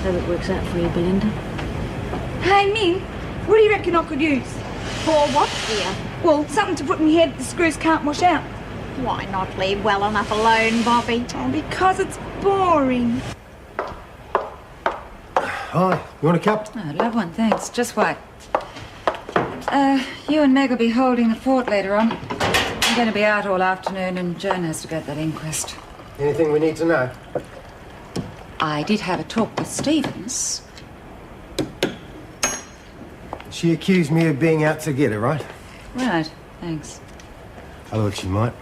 Hope it works out for you, Belinda. Hey, Min, what do you reckon I could use? For what, dear? Well, something to put in your head that the screws can't wash out. Why not leave well enough alone, Bobby? Oh, because it's boring. Hi, you want a cup? Oh, love one, thanks. Just wait. You and Meg will be holding the fort later on. I'm going to be out all afternoon, and Joan has to go to that inquest. Anything we need to know? I did have a talk with Stevens. She accused me of being out to get her, right? Right, thanks. I thought she might.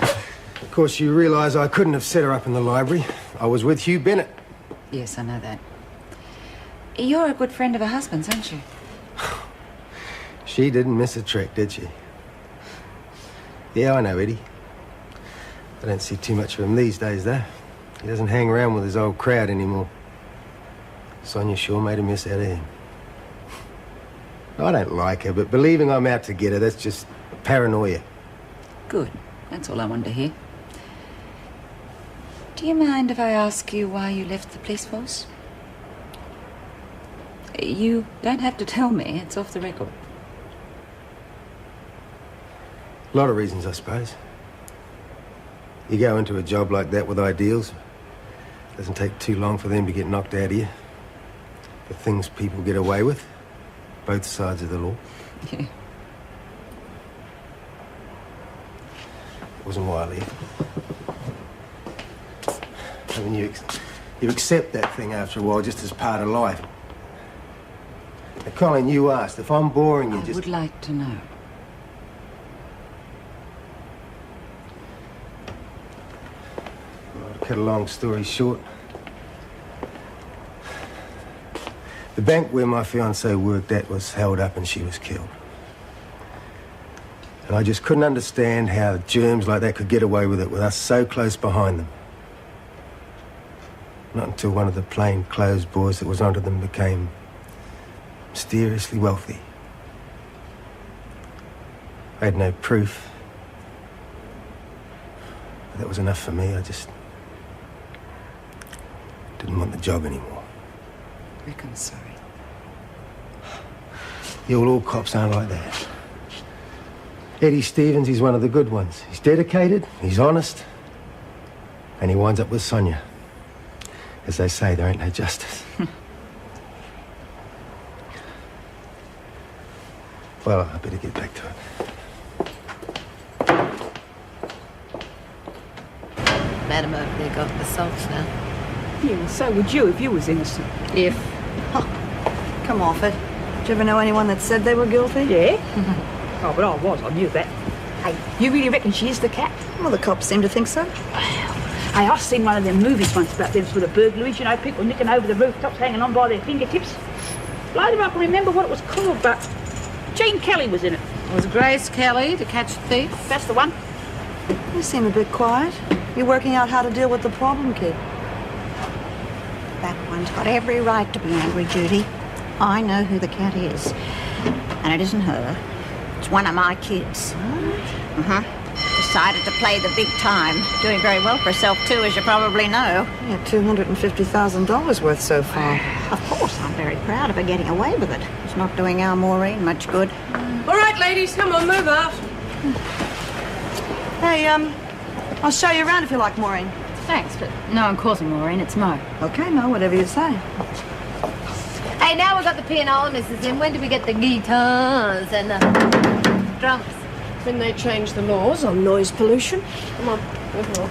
Of course, you realise I couldn't have set her up in the library. I was with Hugh Bennett. Yes, I know that. You're a good friend of her husband's, aren't you? She didn't miss a trick, did she? Yeah, I know Eddie. I don't see too much of him these days, though. He doesn't hang around with his old crowd anymore. Sonia sure made a mess out of him. I don't like her, but believing I'm out to get her, that's just paranoia. Good. That's all I wanted to hear. Do you mind if I ask you why you left the police force? You don't have to tell me. It's off the record. A lot of reasons, I suppose. You go into a job like that with ideals. It doesn't take too long for them to get knocked out of you. The things people get away with. Both sides of the law. Yeah. Wasn't why I left. I mean, you accept that thing after a while, just as part of life. Now, Colin, you asked if I'm boring you. I would like to know. Well, to cut a long story short, the bank where my fiancée worked at was held up and she was killed. And I just couldn't understand how germs like that could get away with it with us so close behind them. Not until one of the plain-clothes boys that was onto them became mysteriously wealthy. I had no proof. But that was enough for me. I just didn't want the job anymore. Rick, I'm sorry. Yeah, well, all cops aren't like that. Eddie Stevens, he's one of the good ones. He's dedicated, he's honest, and he winds up with Sonia. As they say, there ain't no justice. Well, I better get back to it. Madam over there got the salts now. Yeah, well, so would you if you was innocent. If. Come off it. Did you ever know anyone that said they were guilty? Yeah? Oh, but I was. I knew that. Hey, you really reckon she is the cat? Well, the cops seem to think so. Hey, I seen one of them movies once about them sort of burglaries, you know, people nicking over the rooftops, hanging on by their fingertips. Later I can remember what it was called, but Gene Kelly was in it. Was Grace Kelly to catch the thief? That's the one. You seem a bit quiet. You're working out how to deal with the problem, kid. That one's got every right to be angry, Judy. I know who the cat is. And it isn't her. It's one of my kids. Decided to play the big time. Doing very well for herself, too, as you probably know. Yeah, $250,000 worth so far. Of course, I'm very proud of her getting away with it. It's not doing our Maureen much good. All right, ladies, come on, move out. Hey, I'll show you around if you like, Maureen. Thanks, but no one calls me Maureen, it's Mo. Okay, Mo, whatever you say. Hey, now we've got the pianometers in. When do we get the guitars and the drums? When they change the laws on noise pollution. Come on, move on.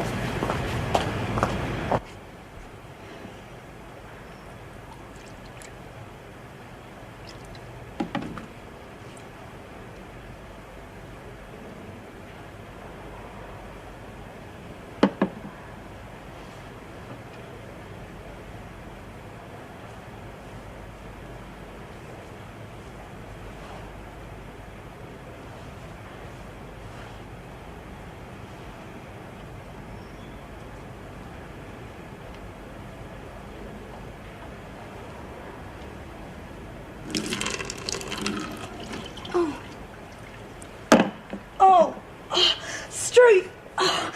Street! Oh,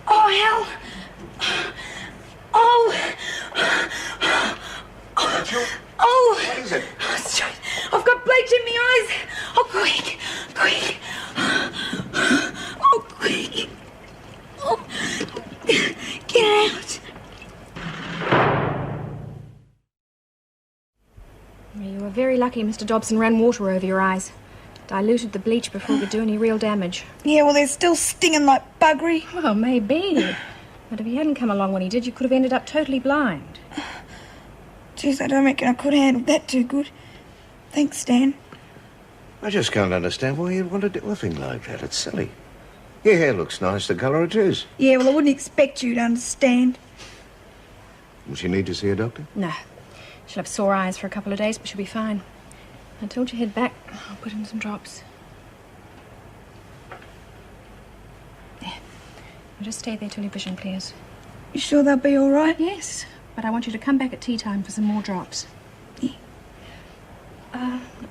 hell! What is it? Street! I've got bleach in my eyes! Oh, quick! Quick! Oh, quick! Oh, get out! You were very lucky Mr. Dobson ran water over your eyes. Diluted the bleach before it could do any real damage. Yeah, well, they're still stinging like buggery. Well, maybe. But if he hadn't come along when he did, you could have ended up totally blind. Jeez, I don't reckon I could have handled that too good. Thanks, Dan. I just can't understand why you'd want to do a thing like that. It's silly. Your hair looks nice, the colour it is. Yeah, well, I wouldn't expect you to understand. Will she need to see a doctor? No. She'll have sore eyes for a couple of days, but she'll be fine. I told you head back. I'll put in some drops. There. I'll just stay there till your vision clears. You sure they'll be all right? Yes, but I want you to come back at tea time for some more drops. Yeah.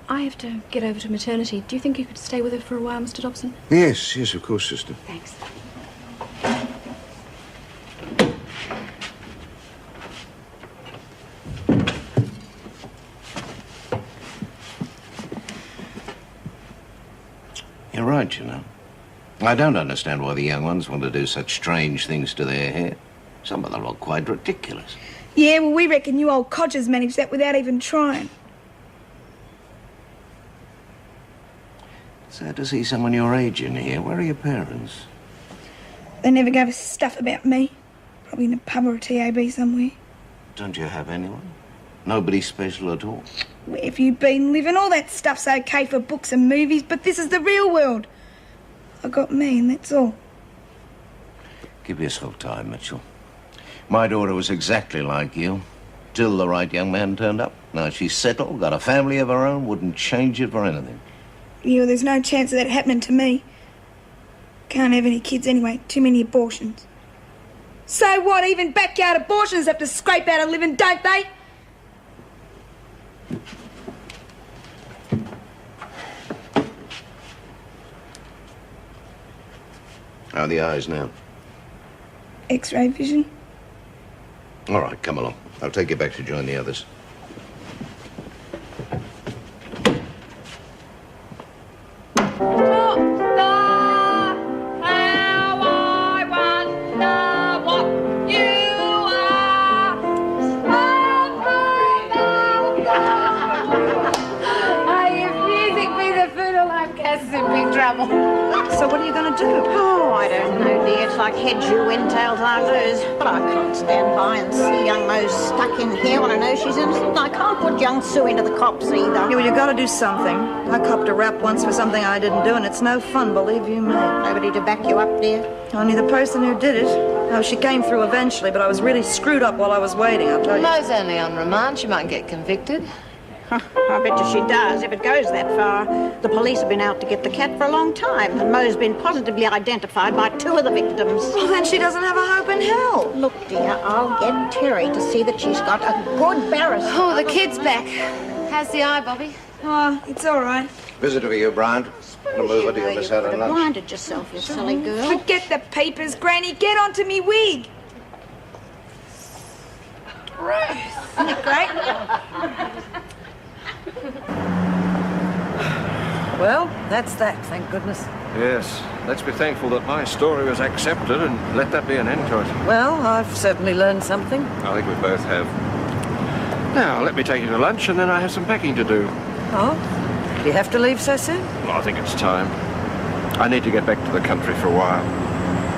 I have to get over to maternity. Do you think you could stay with her for a while, Mr. Dobson? Yes, yes, of course, sister. Thanks. You're right, you know. I don't understand why the young ones want to do such strange things to their hair. Some of them look quite ridiculous. Yeah, well, we reckon you old codgers managed that without even trying. Sad to see someone your age in here. Where are your parents? They never gave us stuff about me. Probably in a pub or a TAB somewhere. Don't you have anyone? Nobody special at all? Where have you been living? All that stuff's okay for books and movies, but this is the real world. I got me, and that's all. Give yourself time, Mitchell. My daughter was exactly like you. Till the right young man turned up. Now she's settled, got a family of her own, wouldn't change it for anything. Yeah, well, there's no chance of that happening to me. Can't have any kids anyway. Too many abortions. So what? Even backyard abortions have to scrape out a living, don't they? How are the eyes now? X-ray vision. All right, come along. I'll take you back to join the others. So what are you going to do? Oh, I don't know, dear. It's like heads you win, tails I lose. But I can't stand by and see young Mo stuck in here when I know she's innocent. I can't put young Sue into the cops either. Yeah, well, you got to do something. I copped a rap once for something I didn't do, and it's no fun, believe you me. Nobody to back you up, dear? Only the person who did it. Oh, she came through eventually, but I was really screwed up while I was waiting, I'll tell you. Mo's only on remand. She might get convicted. I bet you she does, if it goes that far. The police have been out to get the cat for a long time, and Mo's been positively identified by 2 of the victims. Well, then she doesn't have a hope in hell. Look, dear, I'll get Terry to see that she's got a good barrister. Oh, the kid's back. How's the eye, Bobby? Oh, it's all right. Visitor for you, Bryant. Gonna move her to your miss out on lunch. Blinded yourself, you silly girl. Forget the papers, Granny. Get onto me wig. Ruth. Isn't it great? Well, that's that, thank goodness. Yes, let's be thankful that my story was accepted and let that be an end to it. Well, I've certainly learned something. I think we both have. Now, let me take you to lunch and then I have some packing to do. Oh? Do you have to leave so soon? Well, I think it's time. I need to get back to the country for a while.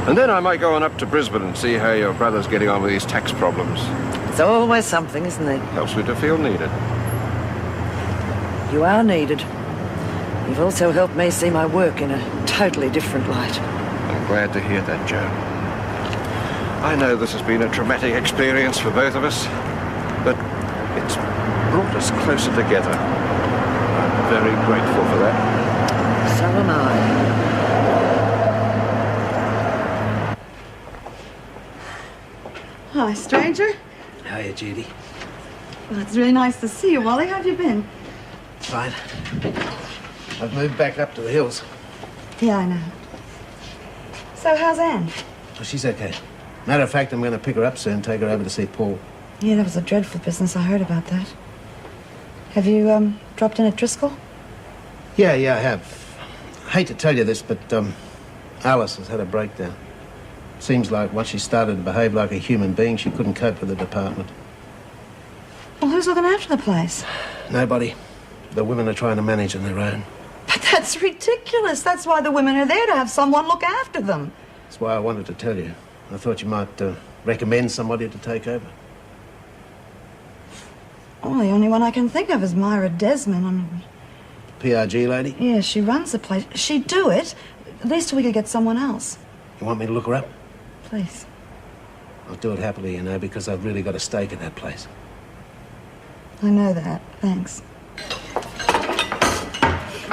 And then I might go on up to Brisbane and see how your brother's getting on with his tax problems. It's always something, isn't it? Helps me to feel needed. You are needed. You've also helped me see my work in a totally different light. I'm glad to hear that, Joe. I know this has been a traumatic experience for both of us, but it's brought us closer together. I'm very grateful for that. So am I. Hi, stranger. Hiya, Judy. Well, it's really nice to see you, Wally. How have you been? Fine. I've moved back up to the hills. Yeah, I know. So, how's Anne? Oh, she's okay. Matter of fact, I'm going to pick her up soon, take her over to see Paul. Yeah, that was a dreadful business. I heard about that. Have you, dropped in at Driscoll? Yeah, I have. I hate to tell you this, but, Alice has had a breakdown. Seems like once she started to behave like a human being, she couldn't cope with the department. Well, who's looking after the place? Nobody. The women are trying to manage on their own. But that's ridiculous. That's why the women are there, to have someone look after them. That's why I wanted to tell you. I thought you might recommend somebody to take over. Well, the only one I can think of is Myra Desmond. PRG lady? Yeah, she runs the place. She'd do it. At least we could get someone else. You want me to look her up? Please. I'll do it happily, you know, because I've really got a stake in that place. I know that. Thanks.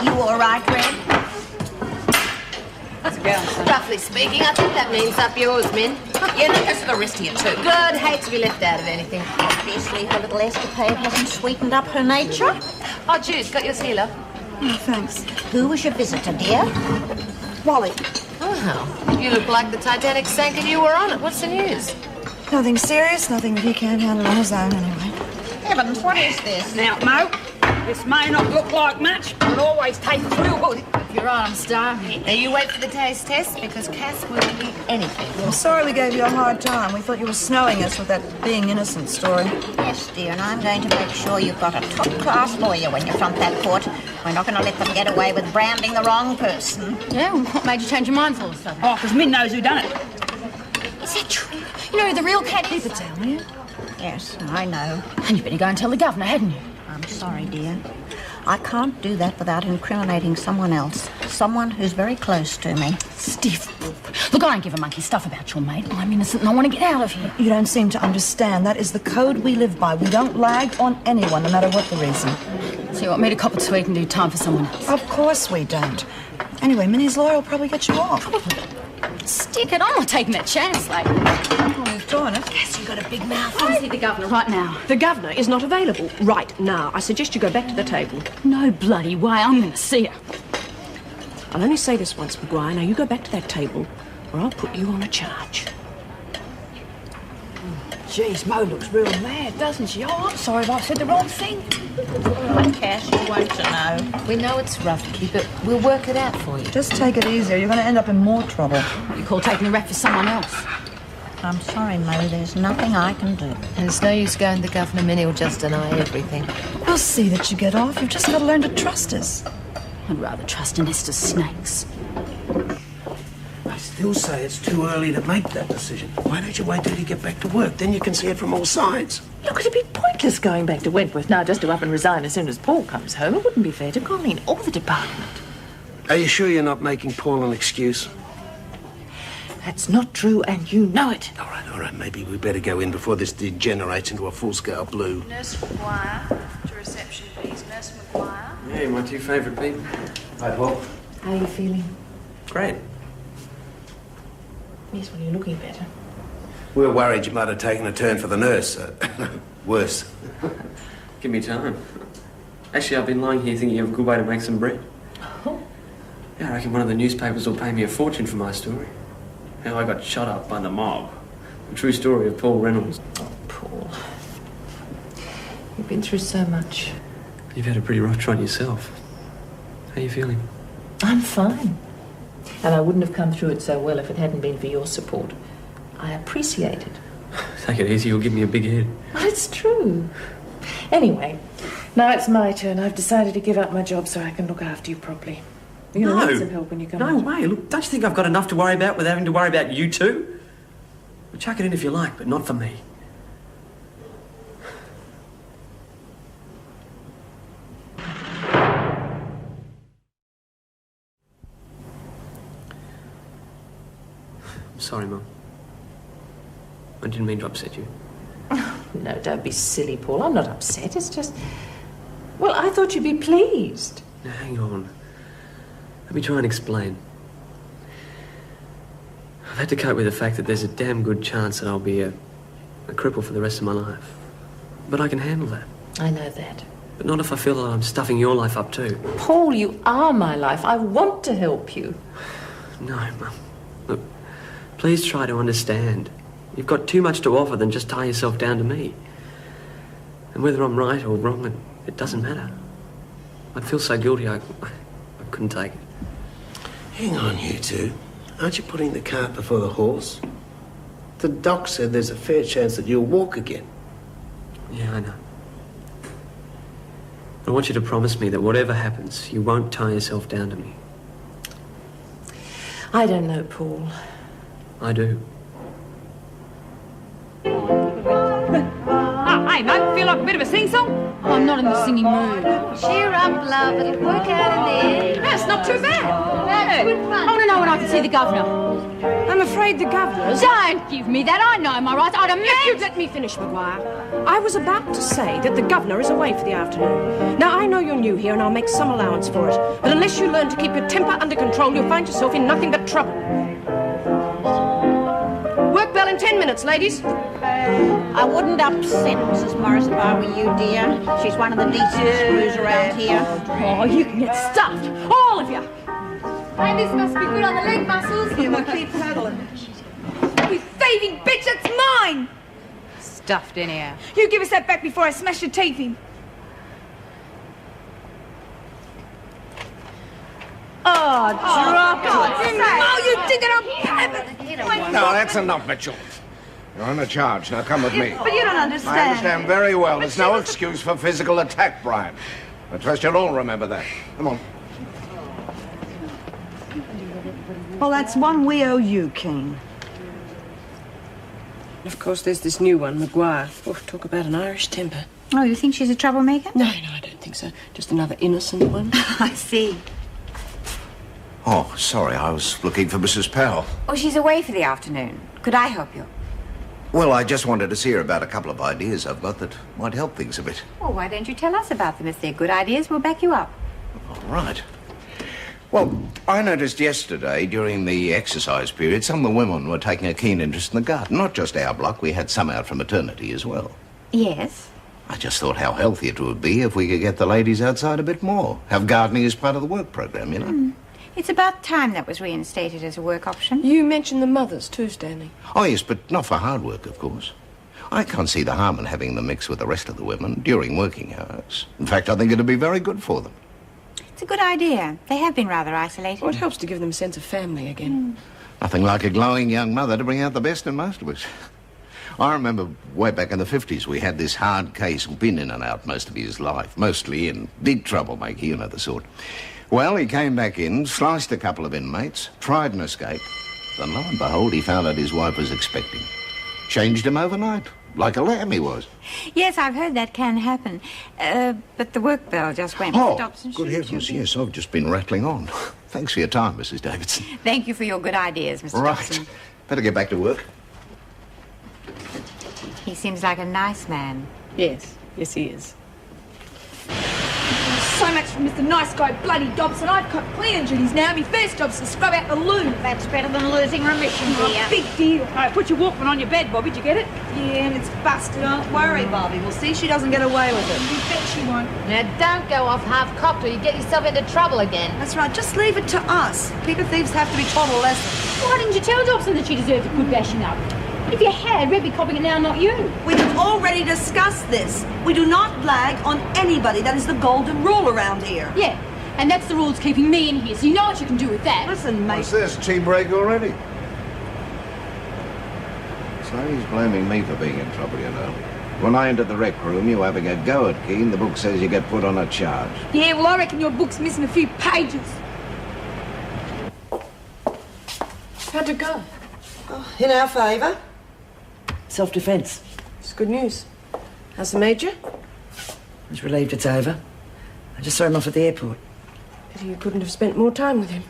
You all right, Red? How's it going, son? Roughly speaking, I think that means up yours, Min. Yeah, that goes for the rest of you, too. Good. Hate to be left out of anything. Obviously, her little escapade hasn't sweetened up her nature. Oh, Juice, got your sealer? Oh, thanks. Who was your visitor, dear? Wally. Oh, you look like the Titanic sank and you were on it. What's the news? Nothing serious, nothing that he can't handle on his own anyway. Heavens, what is this? Now, Mo, this may not look like much, but it always tastes real good. If you're right, I'm starving. Now, you wait for the taste test, because Cass will eat anything. I'm sorry we gave you a hard time. We thought you were snowing us with that being innocent story. Yes, dear, and I'm going to make sure you've got a top-class lawyer when you front that court. We're not going to let them get away with branding the wrong person. Yeah, well, what made you change your mind all of a sudden? Oh, because Min knows who done it. Is that true? You know, the real cat keep it down, will you? Yes, I know. And you better go and tell the governor, hadn't you? I'm sorry, dear. I can't do that without incriminating someone else. Someone who's very close to me. Stiff. Look, I don't give a monkey stuff about your mate. I'm innocent and I want to get out of here. You don't seem to understand. That is the code we live by. We don't lag on anyone, no matter what the reason. So you want me to cop it so we can do time for someone else? Of course we don't. Anyway, Minnie's lawyer will probably get you off. Probably. Stick it. I'm not taking that chance, like. Well, we've drawn it. Yes, you've got a big mouth. I see the governor right now. The governor is not available right now. I suggest you go back to the table. No bloody way. I'm going to see her. I'll only say this once, McGuire. Now you go back to that table, or I'll put you on a charge. Geez, Mo looks real mad, doesn't she? Oh, I'm sorry if I said the wrong thing. Cash, you won't know. We know it's rough, Keep it. We'll work it out for you. Just take it easy, or you're going to end up in more trouble. You call taking the rap for someone else. I'm sorry, Mo. There's nothing I can do. And it's no use going to the governor. Minnie will just deny everything. We'll see that you get off. You've just got to learn to trust us. I'd rather trust a nest of snakes. I still say it's too early to make that decision. Why don't you wait till you get back to work? Then you can see it from all sides. Look, it'd be pointless going back to Wentworth now just to up and resign as soon as Paul comes home. It wouldn't be fair to Colleen or the department. Are you sure you're not making Paul an excuse? That's not true, and you know it. All right. Maybe we better go in before this degenerates into a full-scale blue. Nurse McGuire, to reception, please. Nurse McGuire. Hey, my two favourite people. Hi, Paul. How are you feeling? Great. Yes, well, you're looking better. We were worried you might have taken a turn for the nurse. Worse. Give me time. Actually, I've been lying here thinking of a good way to make some bread. Oh. Yeah, I reckon one of the newspapers will pay me a fortune for my story. How I got shot up by the mob. The true story of Paul Reynolds. Oh, Paul. You've been through so much. You've had a pretty rough trot yourself. How are you feeling? I'm fine. And I wouldn't have come through it so well if it hadn't been for your support. I appreciate it. Take it easy, you'll give me a big head. Well, it's true. Anyway, now it's my turn. I've decided to give up my job so I can look after you properly. You're going to need some help when you come No out. way. Look, don't you think I've got enough to worry about with having to worry about you two? Well, chuck it in if you like, but not for me. I'm sorry, Mum. I didn't mean to upset you. No, don't be silly, Paul. I'm not upset. It's just... Well, I thought you'd be pleased. Now, hang on. Let me try and explain. I've had to cope with the fact that there's a damn good chance that I'll be a cripple for the rest of my life. But I can handle that. I know that. But not if I feel that I'm stuffing your life up too. Paul, you are my life. I want to help you. No, Mum. Look, please try to understand. You've got too much to offer than just tie yourself down to me. And whether I'm right or wrong, it doesn't matter. I'd feel so guilty I couldn't take it. Hang on, you two. Aren't you putting the cart before the horse? The doc said there's a fair chance that you'll walk again. Yeah, I know. I want you to promise me that whatever happens, you won't tie yourself down to me. I don't know, Paul. I do. Hey, Mo, feel like a bit of a sing-song? Oh, I'm not in the singing mood. Cheer up, love. It'll work out in the end. That's not too bad. Now, Yeah. I want to know when I can see the governor. I'm afraid the governor's... Don't give me that. I know my rights. I'd If you'd let me finish, Maguire. I was about to say that the governor is away for the afternoon. Now, I know you're new here, and I'll make some allowance for it. But unless you learn to keep your temper under control, you'll find yourself in nothing but trouble. Work bell in 10 minutes, ladies. I wouldn't upset Mrs. Morris if I were you, dear. She's one of the decent screws around here. Oh, you can get stuffed. All of you. Hey, this must be good on the leg muscles. Yeah, well, keep paddling. You thieving bitch, it's mine! Stuffed anyhow. You give us that back before I smash your teeth in. Oh, drop it. Oh, you did it on purpose. No, that's enough, Mitchell. You're on a charge. Now come with me. But you don't understand. I understand very well. There's no excuse for physical attack, Brian. I trust you'll all remember that. Come on. Well, that's one we owe you, Keane. Of course, there's this new one, Maguire. Oh, talk about an Irish temper. Oh, you think she's a troublemaker? No, I don't think so. Just another innocent one. I see. Oh, sorry. I was looking for Mrs. Powell. Oh, she's away for the afternoon. Could I help you? Well, I just wanted to see her about a couple of ideas I've got that might help things a bit. Well, why don't you tell us about them? If they're good ideas, we'll back you up. All right. Well, I noticed yesterday, during the exercise period, some of the women were taking a keen interest in the garden. Not just our block, we had some out from maternity as well. Yes? I just thought how healthy it would be if we could get the ladies outside a bit more. Have gardening as part of the work program, you know? It's about time that was reinstated as a work option. You mentioned the mothers too, Stanley. Oh, yes, but not for hard work, of course. I can't see the harm in having them mix with the rest of the women during working hours. In fact, I think it'd be very good for them. It's a good idea. They have been rather isolated. Well, it helps to give them a sense of family again. Nothing like a glowing young mother to bring out the best in most of us. I remember way back in the 50s, we had this hard case who'd been in and out most of his life, mostly in big troublemaker, you know the sort. Well, he came back in, sliced a couple of inmates, tried an escape, then lo and behold, he found out his wife was expecting. Changed him overnight, like a lamb he was. Yes, I've heard that can happen. But the work bell just went. Oh, Mr. Dobson, good should heavens, you- yes, I've just been rattling on. Thanks for your time, Mrs. Davidson. Thank you for your good ideas, Mr. Right, Dobson. better get back to work. He seems like a nice man. Yes, he is. So much for Mr. Nice Guy Bloody Dobson. I've got cleaning duties now. My first job's to scrub out the loo. That's better than losing remission, dear. Big deal. I put your Walkman on your bed, Bobby. Did you get it? Yeah, and it's busted. Don't worry, Bobby. We'll see she doesn't get away with it. You bet she won't. Now, don't go off half-cocked or you get yourself into trouble again. That's right. Just leave it to us. People thieves have to be taught a lesson. Why didn't you tell Dobson that she deserved a good bashing up? If you had, we'd be copying it now, not you. We have already discussed this. We do not lag on anybody. That is the golden rule around here. Yeah, and that's the rules keeping me in here, so you know what you can do with that. Listen, mate. What's this, tea break already? So he's blaming me for being in trouble, you know. When I entered the rec room, you were having a go at Keane. The book says you get put on a charge. Yeah, well, I reckon your book's missing a few pages. How'd it go? In our favour. Self-defence. It's good news. How's the Major? I was relieved it's over. I just saw him off at the airport. Pity you couldn't have spent more time with him.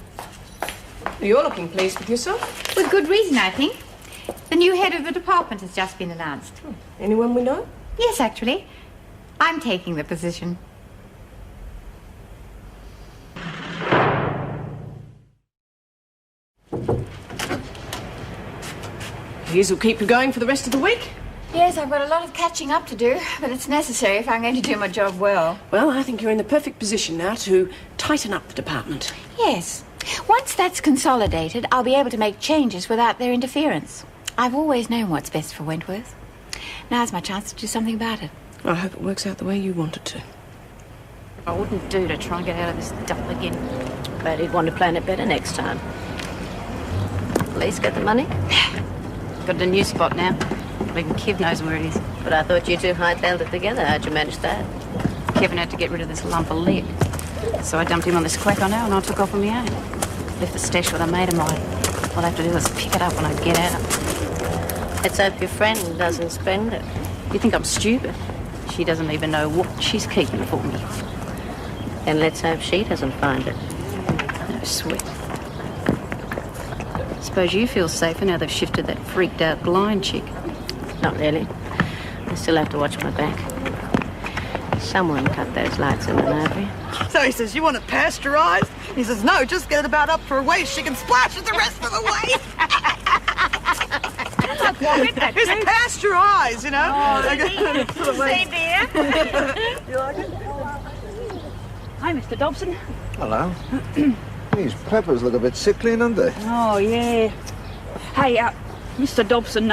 You're looking pleased with yourself. With good reason, I think. The new head of the department has just been announced. Anyone we know? Yes, actually. I'm taking the position. These will keep you going for the rest of the week? Yes, I've got a lot of catching up to do, but it's necessary if I'm going to do my job well. Well, I think you're in the perfect position now to tighten up the department. Yes. Once that's consolidated, I'll be able to make changes without their interference. I've always known what's best for Wentworth. Now's my chance to do something about it. I hope it works out the way you want it to. I wouldn't do to try and get out of this duffel again. But he'd want to plan it better next time. At least get the money. Got a new spot now. Even Kev knows where it is. But I thought you two hightailed it together. How'd you manage that? Kevin had to get rid of this lump of lead. So I dumped him on this quack I know and I took off on my own. Left the stash with a mate of mine. All I have to do is pick it up when I get out. Let's hope your friend doesn't spend it. You think I'm stupid? She doesn't even know what she's keeping for me. And let's hope she doesn't find it. No sweat. Suppose you feel safer now they've shifted that freaked out blind chick. Not really. I still have to watch my back. Someone cut those lights in the library. So he says, you want it pasteurised? He says, no, just get it about up for a waist. She can splash it the rest of the way. It's pasteurised, you know. Say, dear. You like it? Hi, Mr. Dobson. Hello. These peppers look a bit sickly, don't they? Oh, yeah. Hey, Mr. Dobson,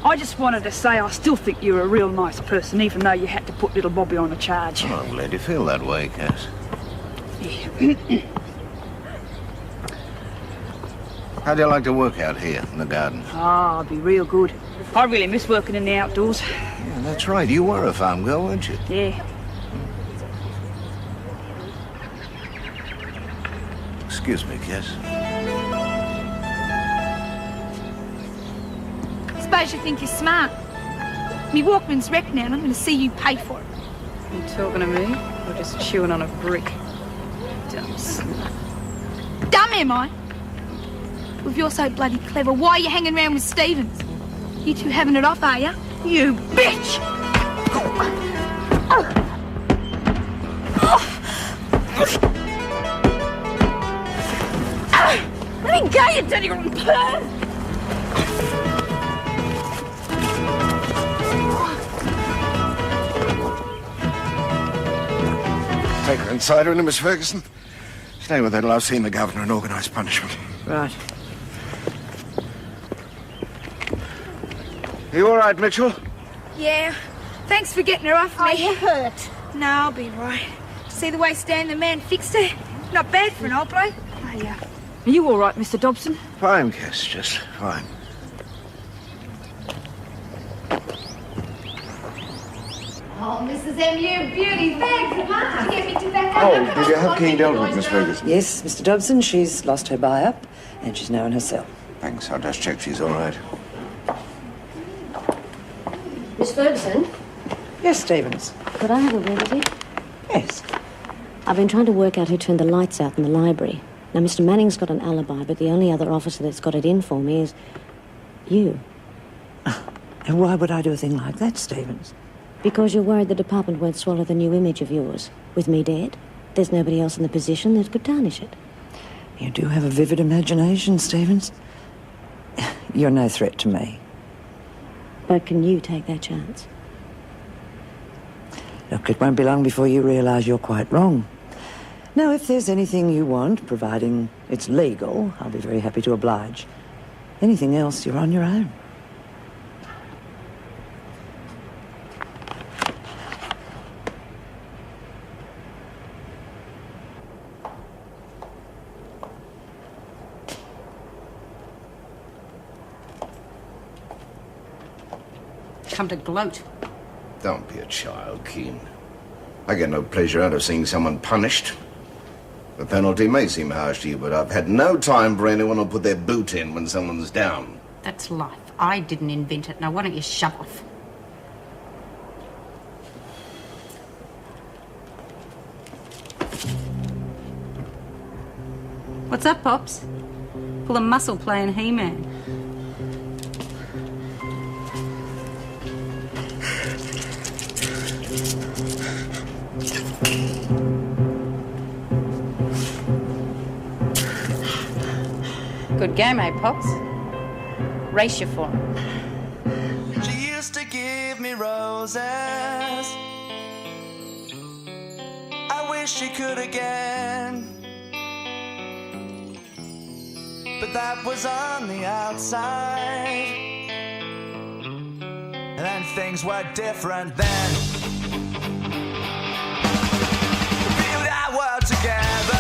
I just wanted to say I still think you're a real nice person, even though you had to put little Bobby on a charge. Oh, I'm glad you feel that way, Cass. How do you like to work out here in the garden? Ah, I'd be real good. I really miss working in the outdoors. Yeah, that's right. You were a farm girl, weren't you? Yeah. Excuse me, Cass. Suppose you think you're smart. Me Walkman's wrecked now and I'm going to see you pay for it. You talking to me? Or just chewing on a brick? Dumb slut. Dumb, am I? Well, if you're so bloody clever, why are you hanging around with Stevens? You two having it off, are you? You bitch! Let me go, you dirty rotten perv! Take her inside, will you, Miss Ferguson? Stay with her till I've seen the governor and organise punishment. Right. You all right, Mitchell? Yeah. Thanks for getting her off me. Are you hurt? No, I'll be right. See the way Stan the man fixed her? Not bad for an old bloke. Oh, yeah. Are you all right, Mr. Dobson? Fine, Cass, just fine. Oh, Mrs. M, you beauty. Thanks a lot to get me to that. Oh, did you have Keen dealt with, Miss Ferguson? Yes, Mr. Dobson, she's lost her buy-up, and she's now in her cell. Thanks, I'll just check she's all right. Miss Ferguson? Yes, Stevens. Could I have a word with you? Yes. I've been trying to work out who turned the lights out in the library. Now, Mr. Manning's got an alibi, but the only other officer that's got it in for me is you. And why would I do a thing like that, Stevens? Because you're worried the department won't swallow the new image of yours. With me dead, there's nobody else in the position that could tarnish it. You do have a vivid imagination, Stevens. You're no threat to me. But can you take that chance? Look, it won't be long before you realise you're quite wrong. Now, if there's anything you want, providing it's legal, I'll be very happy to oblige. Anything else, you're on your own. Come to gloat. Don't be a child, Keen. I get no pleasure out of seeing someone punished. The penalty may seem harsh to you, but I've had no time for anyone to put their boot in when someone's down. That's life. I didn't invent it. Now, why don't you shove off? What's up, Pops? Full of muscle playing He-Man. Good game, eh, Pops? Race you for him. She used to give me roses. I wish she could again. But that was on the outside. And then things were different then. We built our world together.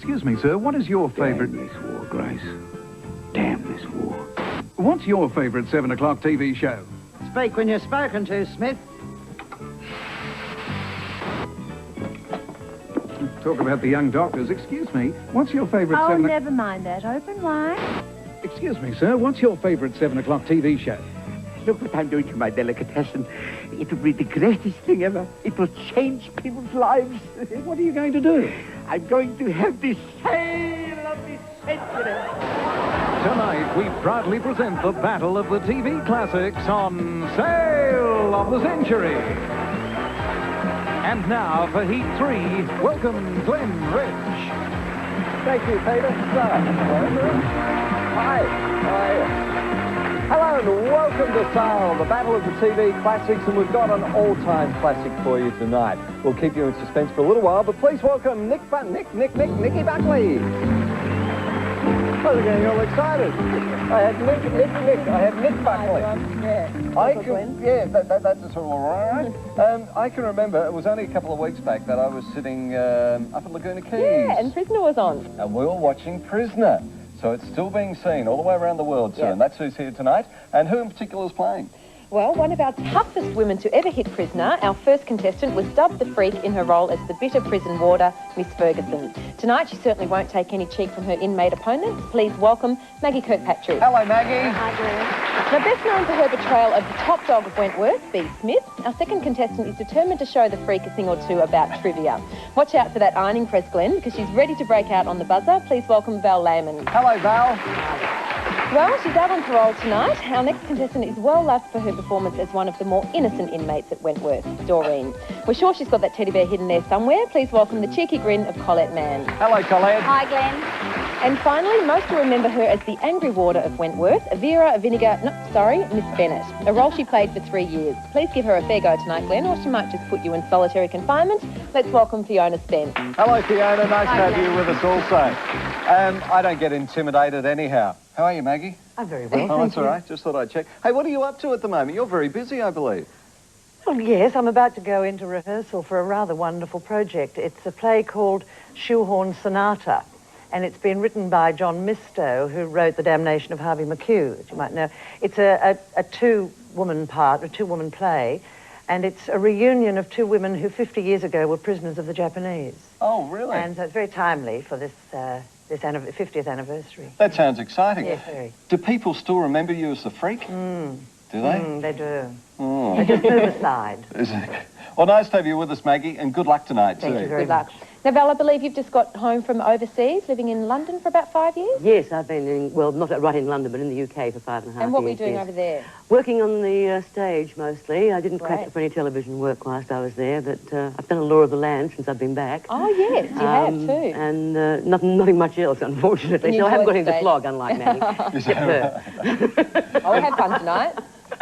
Excuse me, sir, what is your favourite... Damn this war, Grace. Damn this war. What's your favourite 7 o'clock TV show? Speak when you're spoken to, Smith. Talk about the young doctors. Excuse me, what's your favourite Oh, 7 never mind that. Open wide. Excuse me, sir, what's your favourite 7 o'clock TV show? Look what I'm doing to my delicatessen. It will be the greatest thing ever. It will change people's lives. What are you going to do? I'm going to have the sale of the century. Tonight, we proudly present the battle of the TV classics on Sale of the Century. And now, for Heat 3, welcome Glenn Ridge. Thank you, Peter. Hi. Hi. Hello and welcome to Sale, the battle of the TV classics, and we've got an all-time classic for you tonight. We'll keep you in suspense for a little while, but please welcome Nicky Buckley. Oh, they're getting all excited. I had Nick Buckley. That's all right. I can remember, it was only a couple of weeks back that I was sitting up at Laguna Keys. Yeah, and Prisoner was on. And we were watching Prisoner. So it's still being seen all the way around the world, sir, and that's who's here tonight. And who in particular is playing? Well, one of our toughest women to ever hit Prisoner, our first contestant, was dubbed the Freak in her role as the bitter prison warder, Miss Ferguson. Tonight, she certainly won't take any cheek from her inmate opponents. Please welcome Maggie Kirkpatrick. Hello, Maggie. Hi, Drew. Now, best known for her portrayal of the top dog of Wentworth, B. Smith, our second contestant is determined to show the Freak a thing or two about trivia. Watch out for that ironing press, Glenn, because she's ready to break out on the buzzer. Please welcome Val Lehman. Hello, Val. Well, she's out on parole tonight. Our next contestant is well loved for her performance as one of the more innocent inmates at Wentworth, Doreen. We're sure she's got that teddy bear hidden there somewhere. Please welcome the cheeky grin of Colette Mann. Hello, Colette. Hi, Glenn. And finally, most will remember her as the angry warder of Wentworth, Miss Bennett, a role she played for 3 years. Please give her a fair go tonight, Glenn, or she might just put you in solitary confinement. Let's welcome Fiona Spence. Hello, Fiona. Nice to have you with us also. I don't get intimidated anyhow. How are you, Maggie? I'm very well, Oh, thank that's all right. Just thought I'd check. Hey, what are you up to at the moment? You're very busy, I believe. Well, yes, I'm about to go into rehearsal for a rather wonderful project. It's a play called Shoehorn Sonata, and it's been written by John Mistow, who wrote The Damnation of Harvey McHugh, that you might know. It's a two-woman play, and it's a reunion of two women who 50 years ago were prisoners of the Japanese. Oh, really? And so it's very timely for this 50th anniversary. That sounds exciting. Yes, very. Do people still remember you as the Freak? Do they? They do. Oh. They just move aside. Well, nice to have you with us, Maggie, and good luck tonight, Thank too. you very much. Now, Val, I believe you've just got home from overseas, living in London for about 5 years? Yes, I've been not right in London, but in the UK for 5.5 years. And what were you doing over there? Working on the stage, mostly. I didn't crack Great. up any television work whilst I was there, but I've done a Law of the Land since I've been back. Oh, yes, you have too. And nothing much else, unfortunately. And So I haven't got enjoyed into the flog, unlike Maggie. Except her. Oh, we had fun tonight.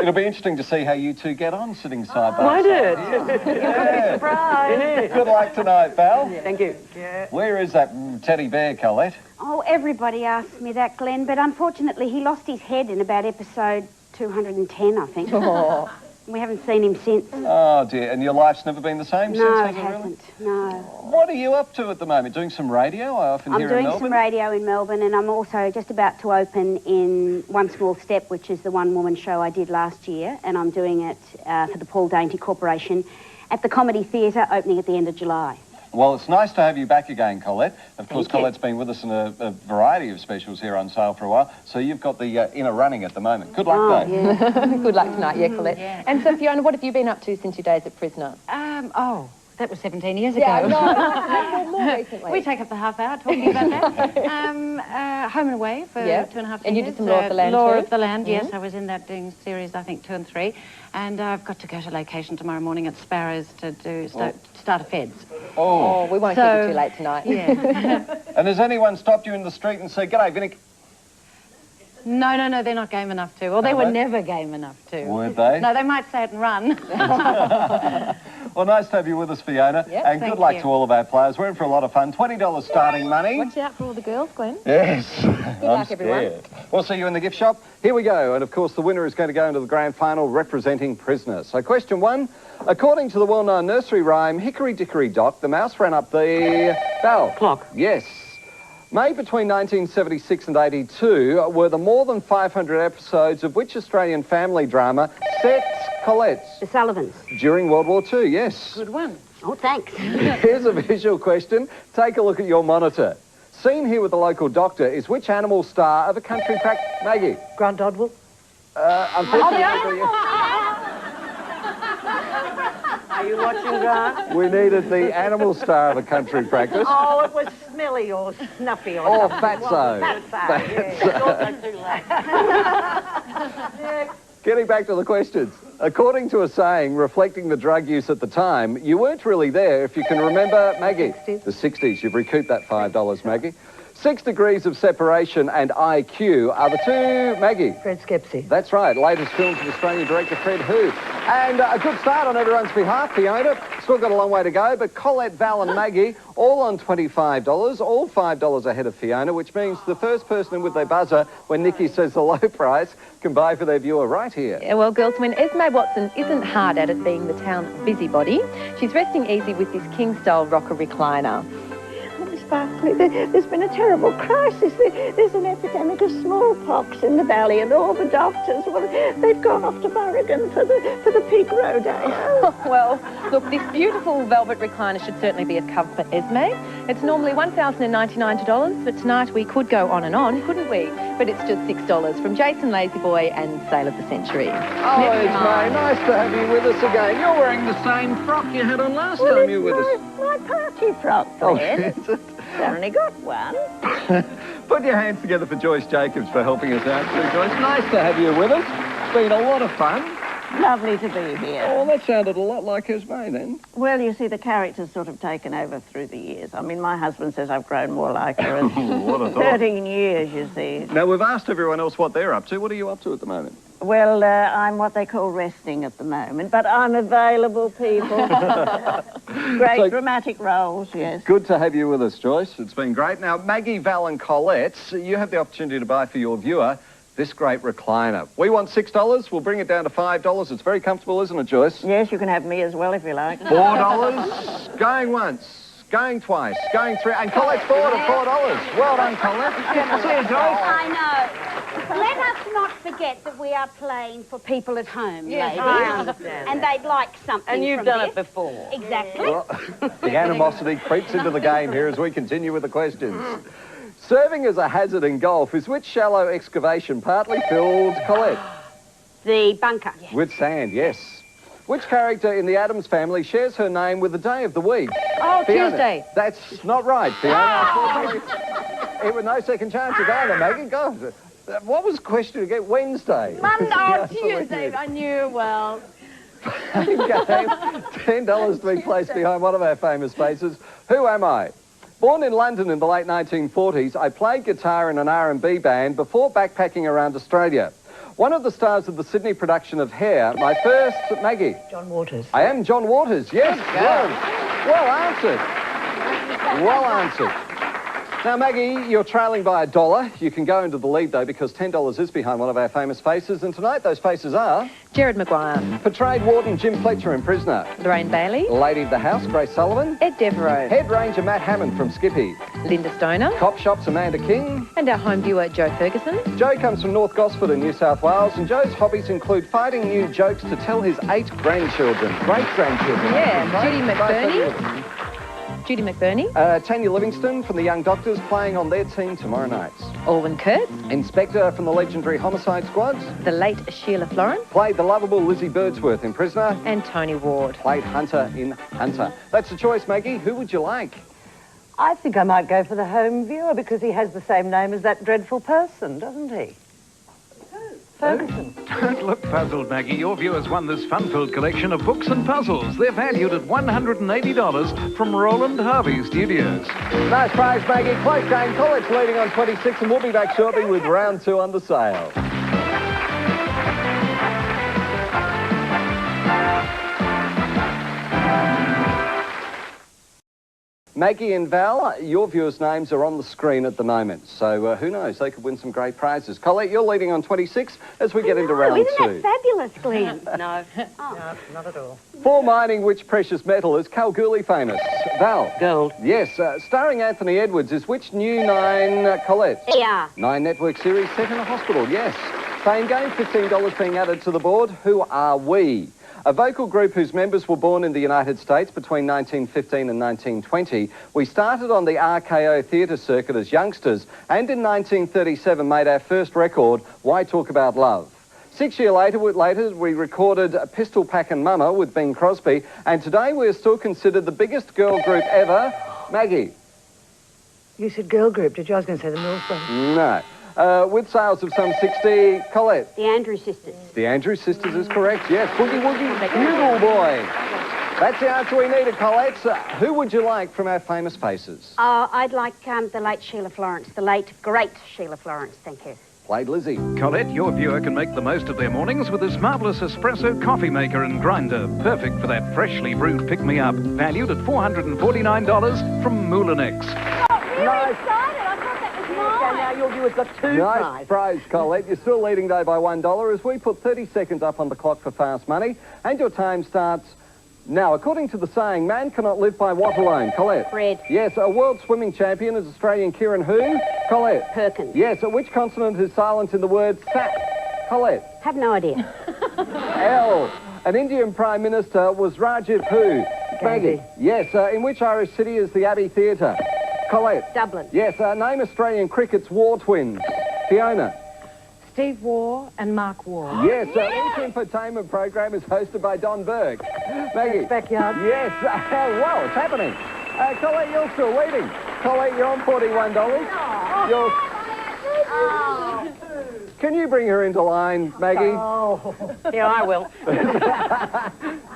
It'll be interesting to see how you two get on sitting side by Why side. did? You're going to be surprised. Good luck tonight, Val. Thank you. Where is that teddy bear, Colette? Oh, everybody asks me that, Glenn, but unfortunately he lost his head in about episode 210, I think. Oh. We haven't seen him since. Oh, dear. And your life's never been the same No, since, it has it really? hasn't. No. What are you up to at the moment? Doing some radio? I often I'm hear in doing Melbourne. some radio in Melbourne, and I'm also just about to open in One Small Step, which is the one-woman show I did last year, and I'm doing it for the Paul Dainty Corporation at the Comedy Theatre, opening at the end of July. Well, it's nice to have you back again, Colette. Of course, Thank you. Colette's been with us in a variety of specials here on sale for a while, so you've got the inner running at the moment. Good luck, though. Yeah. Good luck tonight, yeah, Colette. Yeah. And so, Fiona, what have you been up to since your days at Prisoner? That was 17 years Yeah, ago. no, more recently. We take up the half hour talking about that. Home and Away for Yeah. 2.5 years. And you did some Law of the Land Law too? of the Land, yes. Mhm. I was in that doing series, I think, 2 and 3. And I've got to go to location tomorrow morning at Sparrows to start a Feds. Oh, we won't keep you too late tonight. Yeah. And has anyone stopped you in the street and said, "G'day, Vinnick"? No, they're not game enough to. Or they Are were they? never game enough to. Weren't they? No, they might say it and run. Well, nice to have you with us, Fiona. Yep, and thank good luck you. to all of our players. We're in for a lot of fun. $20 starting money. Watch out for all the girls, Glenn. Yes. Good luck, everyone. We'll see you in the gift shop. Here we go. And, of course, the winner is going to go into the grand final representing Prisoner. So, question 1. According to the well-known nursery rhyme, Hickory Dickory Dock, the mouse ran up the... Bell. Clock. Yes. Made between 1976 and 82 were the more than 500 episodes of which Australian family drama set Colette's? The Sullivans. During World War II, yes. Good one. Oh, thanks. Here's a visual question. Take a look at your monitor. Seen here with the local doctor is which animal star of a country Maggie? Grant Dodwell. Unfortunately, Are you watching, Grant? we needed the animal star of a country practice. Oh, it was Smelly or Snuffy or Oh, something. Fatso. Fatso, yeah. Getting back to the questions. According to a saying reflecting the drug use at the time, you weren't really there, if you can remember, Maggie. The 60s. You've recouped that $5, Maggie. 6 Degrees of Separation and IQ are the two, Maggie. Fred Skepsey. That's right. Latest films of Australian director Fred Hu. And a good start on everyone's behalf, Fiona. Still got a long way to go, but Colette, Val and Maggie, all on $25, all $5 ahead of Fiona, which means the first person in with their buzzer when Nikki says the low price can buy for their viewer right here. Yeah, well, girls, when Esme Watson isn't hard at it being the town busybody, she's resting easy with this King-style rocker recliner. Barclay, there's been a terrible crisis. There's an epidemic of smallpox in the valley, and all the doctors, well, they've gone off to Burrigan for the pig rodeo. Well, look, this beautiful velvet recliner should certainly be a comfort, Esme. It's normally $1,099, but tonight we could go on and on, couldn't we? But it's just $6 from Jason Lazyboy and Sale of the Century. Oh, Esme, nice to have you with us again. You're wearing the same frock you had on last time you were with us. My party frock, Fred. Only got one. Put your hands together for Joyce Jacobs for helping us out too, Joyce. Nice to have you with us. It's been a lot of fun. Lovely to be here. Oh, that sounded a lot like Esme then. Well, you see, the character's sort of taken over through the years. I mean, my husband says I've grown more like her in What a thought. 13 years, you see. Now, we've asked everyone else what they're up to. What are you up to at the moment? Well, I'm what they call resting at the moment, but I'm available, people. Great dramatic roles, yes. Good to have you with us, Joyce. It's been great. Now, Maggie, Val and Colette, you have the opportunity to buy for your viewer this great recliner. We want $6. We'll bring it down to $5. It's very comfortable, isn't it, Joyce? Yes, you can have me as well if you like. $4. Going once. Going twice. Going three. And Colette's forward at $4. Well done, Colette. See you, Joyce. I know. Let us not forget that we are playing for people at home, Yes, ladies. I understand. And they'd like something And you've from done this. it before. Exactly. Well, the animosity creeps into the game here as we continue with the questions. Serving as a hazard in golf is which shallow excavation partly filled, Colette? The bunker. With sand, yes. Which character in the Addams Family shares her name with the day of the week? Oh, Fiona. Tuesday. That's not right, Fiona. Unfortunately, it was no second chance of either, Maggie. Go. What was the question again? Wednesday. Monday Yeah, or Tuesday. I knew well. Game. $10 to be placed behind one of our famous faces. Who am I? Born in London in the late 1940s, I played guitar in an R&B band before backpacking around Australia. One of the stars of the Sydney production of Hair, my first, Maggie. John Waters. I am John Waters, yes. Well answered. Well answered. Now, Maggie, you're trailing by $1. You can go into the lead, though, because $10 is behind one of our famous faces. And tonight, those faces are... Gerard Maguire. Portrayed Warden Jim Fletcher in Prisoner. Lorraine Bailey. Lady of the House, Grace Sullivan. Ed Devereaux. Head Ranger Matt Hammond from Skippy. Linda Stoner. Cop Shop's Amanda King. And our home viewer, Joe Ferguson. Joe comes from North Gosford in New South Wales, and Joe's hobbies include finding new jokes to tell his 8 grandchildren. Great-grandchildren. Yeah, Judy McBurney. Judy McBurney. Tanya Livingston from the Young Doctors playing on their team tomorrow night. Alwyn Kurtz. Inspector from the legendary Homicide Squad. The late Sheila Florence. Played the lovable Lizzie Birdsworth in Prisoner. And Tony Ward. Played Hunter in Hunter. That's the choice, Maggie. Who would you like? I think I might go for the home viewer because he has the same name as that dreadful person, doesn't he? Ferguson. Don't look puzzled, Maggie. Your viewers won this fun-filled collection of books and puzzles. They're valued at $180 from Roland Harvey Studios. Nice prize, Maggie. Close game. Colette's leading on 26, and we'll be back shortly with round 2 on the sale. Maggie and Val, your viewers' names are on the screen at the moment, so who knows, they could win some great prizes. Colette, you're leading on 26 as we get into round Isn't two. that fabulous, Glenn? No, no, not at all. For mining which precious metal is Kalgoorlie famous? Val? Gold. Yes, starring Anthony Edwards is which new Nine, Colette? Yeah. Nine network series set in a hospital, yes. Fame game, $15 being added to the board. Who are we? A vocal group whose members were born in the United States between 1915 and 1920. We started on the RKO theatre circuit as youngsters and in 1937 made our first record, Why Talk About Love. 6 years later, we recorded Pistol Pack and Mama with Bing Crosby, and today we are still considered the biggest girl group ever. Maggie? You said girl group, did you? I was going to say the Mills Brothers. No. With sales of some 60, Colette? The Andrews Sisters. The Andrews Sisters is correct, yes. Boogie Woogie, Noodle Boy. That's the answer we needed, Colette. Who would you like from our famous faces? I'd like the late Sheila Florence, the late, great Sheila Florence, thank you. Played Lizzie. Colette, your viewer can make the most of their mornings with this marvellous espresso coffee maker and grinder. Perfect for that freshly brewed pick-me-up. Valued at $449 from Moulinex. Nice. Excited. I thought that was mine. So now your viewer's got two Nice prize, Colette. You're still leading though by $1 as we put 30 seconds up on the clock for fast money. And your time starts now. According to the saying, man cannot live by what alone? Colette? Bread. Yes, a world swimming champion is Australian Kieran who? Colette? Perkins. Yes, which consonant is silent in the word sap? Colette? Have no idea. L. An Indian Prime Minister was Rajiv who? Maggie. Yes, in which Irish city is the Abbey Theatre? Colette? Dublin. Yes, name Australian cricket's war twins. Fiona? Steve Waugh and Mark Waugh. Yes, which infotainment program is hosted by Don Berg? Maggie? Backyard. Yes, wow, it's happening. Colette, you're still leading. Colette, you're on $41. Can you bring her into line, Maggie? Oh, yeah, I will.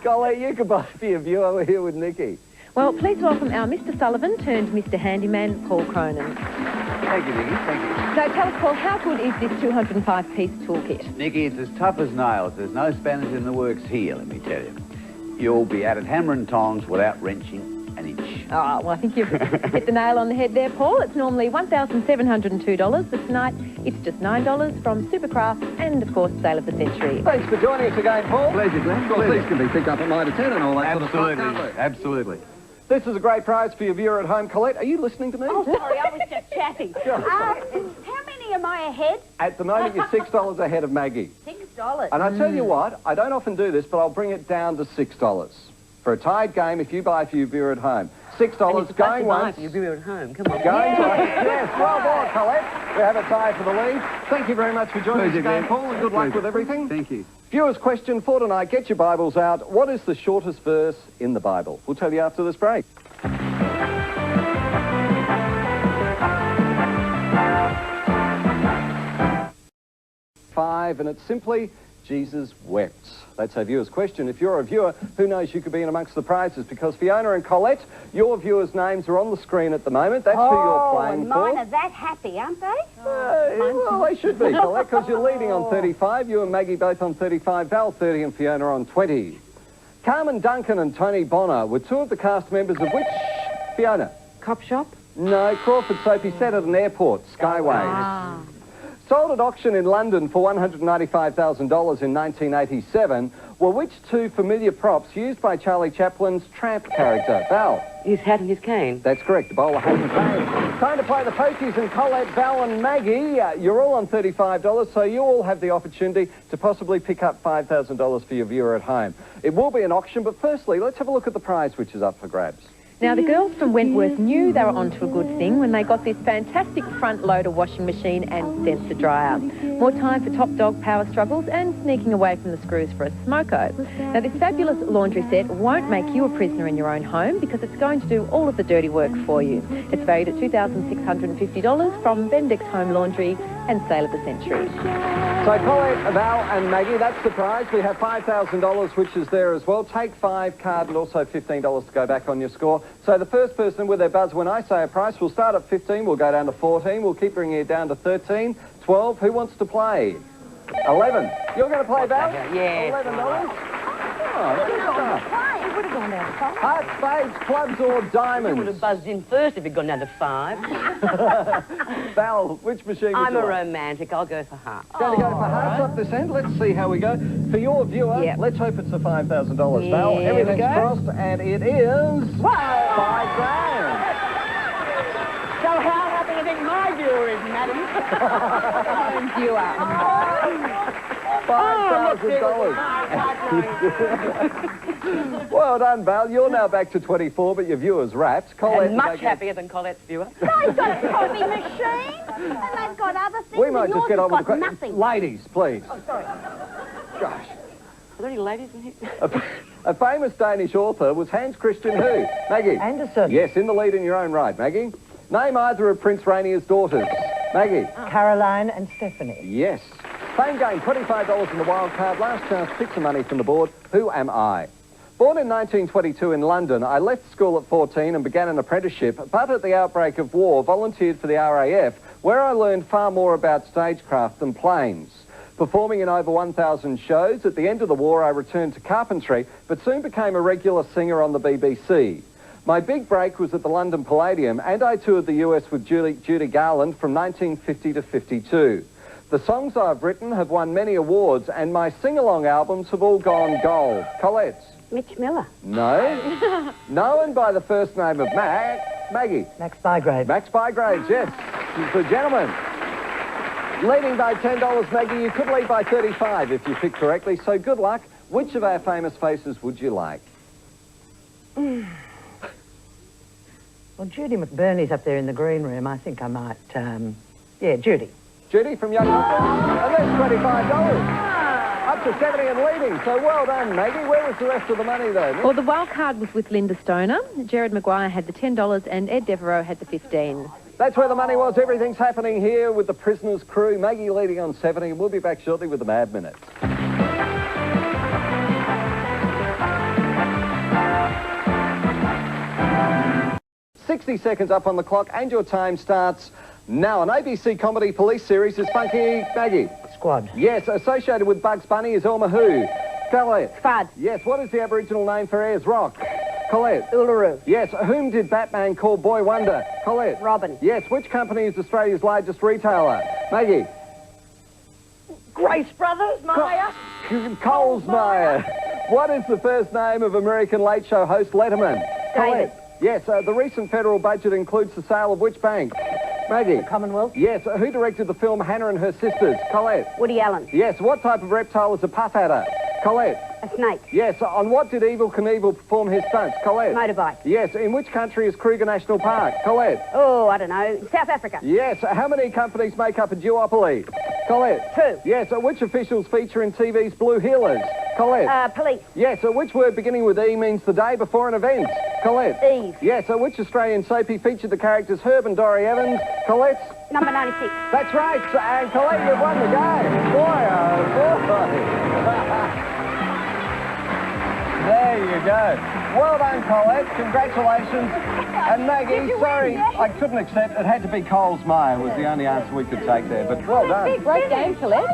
Colette, you could both be a viewer. We're here with Nikki. Well, please welcome our Mr. Sullivan turned Mr. Handyman, Paul Cronin. Thank you, Nikki. Thank you. So tell us, Paul, how good is this 205-piece toolkit? Nikki, it's as tough as nails. There's no spanners in the works here, let me tell you. You'll be at it hammer and tongs without wrenching an inch. Oh, well, I think you've hit the nail on the head there, Paul. It's normally $1,702, but tonight it's just $9 from Supercraft and, of course, Sale of the Century. Thanks for joining us again, Paul. Pleasure, Glenn. Of course, these can be picked up at 9 to 10 and all that sort of stuff, can't they? Absolutely. This is a great prize for your viewer at home. Colette, are you listening to me? Oh, sorry, I was just chatting. How many am I ahead? At the moment, you're $6 ahead of Maggie. $6. And I tell you what, I don't often do this, but I'll bring it down to $6. For a tied game, if you buy for your viewer at home. $6 going once. Your viewer at home. Come on. Going twice. Yes, well done, Colette. We have a tie for the lead. Thank you very much for joining us again, Paul, and good luck with everything. Thank you. Viewers' question for tonight, get your Bibles out. What is the shortest verse in the Bible? We'll tell you after this break. And it's simply, Jesus wept. That's our viewer's question. If you're a viewer, who knows, you could be in amongst the prizes, because Fiona and Colette, your viewers' names are on the screen at the moment. That's who you're playing for. Mine are that happy, aren't they? Well, they should be, Colette, because you're leading on 35. You and Maggie both on 35. Val 30 and Fiona on 20. Carmen Duncan and Tony Bonner were two of the cast members of which, Fiona? Cop Shop? No, Crawford Soapy set at an airport, Skyways. Sold at auction in London for $195,000 in 1987 were which two familiar props used by Charlie Chaplin's Tramp character? Val? His hat and his cane. That's correct, the bowler hat and cane. Time to play the pokies, and Colette, Val and Maggie, you're all on $35, so you all have the opportunity to possibly pick up $5,000 for your viewer at home. It will be an auction, but firstly, let's have a look at the prize which is up for grabs. Now, the girls from Wentworth knew they were onto a good thing when they got this fantastic front-loader washing machine and sensor dryer. More time for top dog power struggles and sneaking away from the screws for a smoko. Now, this fabulous laundry set won't make you a prisoner in your own home because it's going to do all of the dirty work for you. It's valued at $2,650 from Bendix Home Laundry and Sale of the Century. So Colette, Val and Maggie, that's the prize. We have $5,000, which is there as well. Take 5 card and also $15 to go back on your score. So the first person with their buzz when I say a price, we'll start at 15, we'll go down to 14, we'll keep bringing it down to 13, 12. Who wants to play? 11. You're going to play, Val? Yeah. $11. It would have gone down to 5. Hearts, spades, clubs or diamonds? You would have buzzed in first if it'd gone down to 5. Val, which machine would I'm you a like? romantic. I'll go for hearts. Going to go for hearts up this end. Let's see how we go. For your viewer, let's hope it's a $5,000. Val, Here we everything's go. crossed, and it is $5,000. So how happy do you think my viewer is, madam? $5,000. Well done, Val. You're now back to 24, but your viewer's wrapped. Colette, And much happier than Colette's viewer. They've got a coffee machine, and they've got other things. We might and just yours get on has with the got question. nothing. Ladies, please. Oh, sorry. Gosh. Are there any ladies in here? A famous Danish author was Hans Christian who? Maggie? Andersen. Yes, in the lead in your own right, Maggie. Name either of Prince Rainier's daughters. Maggie? Caroline and Stephanie. Yes. Same game, $25 in the wild card. Last chance, pick some money from the board. Who am I? Born in 1922 in London, I left school at 14 and began an apprenticeship, but at the outbreak of war, volunteered for the RAF, where I learned far more about stagecraft than planes. Performing in over 1,000 shows, at the end of the war I returned to carpentry, but soon became a regular singer on the BBC. My big break was at the London Palladium, and I toured the US with Judy Garland from 1950 to 52. The songs I've written have won many awards, and my sing-along albums have all gone gold. Colette? Mitch Miller. No. Known by the first name of Maggie. Max Bygrave. Max Bygrave, yes. The gentleman. Leading by $10, Maggie. You could lead by 35 if you pick correctly, so good luck. Which of our famous faces would you like? Well, Judy McBurney's up there in the green room. I think I might, yeah, Judy. Judy from Young and there's $25. Up to 70 and leading, so well done, Maggie. Where was the rest of the money, though? Well, the wild card was with Linda Stoner. Jared Maguire had the $10 and Ed Devereaux had the $15. That's where the money was. Everything's happening here with the Prisoners crew. Maggie leading on 70, and we'll be back shortly with the Mad Minute. 60 seconds up on the clock, and your time starts now. An ABC comedy police series is Funky Maggie. Squad. Yes, associated with Bugs Bunny is Elmer Who. Colette. Fudd. Yes, what is the Aboriginal name for Ayers Rock? Colette. Uluru. Yes, whom did Batman call Boy Wonder? Colette. Robin. Yes, which company is Australia's largest retailer? Maggie. Grace Brothers, Maya. Coles Meyer. What is the first name of American Late Show host Letterman? David. Yes, the recent federal budget includes the sale of which bank? Maggie. Commonwealth. Yes, who directed the film Hannah and Her Sisters? Colette. Woody Allen. Yes, what type of reptile is a puff adder? Colette. A snake. Yes, on what did Evel Knievel perform his stunts? Colette. Motorbike. Yes, in which country is Kruger National Park? Colette. Oh, I don't know. South Africa. Yes, how many companies make up a duopoly? Colette. 2. Yes, which officials feature in TV's Blue Heelers? Colette. Police. Yes, which word beginning with E means the day before an event? Colette. Eve. Yes, which Australian soapie featured the characters Herb and Dory Evans? Colette. Number 96. That's right, and Colette, you've won the game. Boy, oh boy. There you go. Well done, Colette. Congratulations. And Maggie, sorry, I couldn't accept. It had to be Coles Meyer was the only answer we could take there, but well done. Great game, Colette.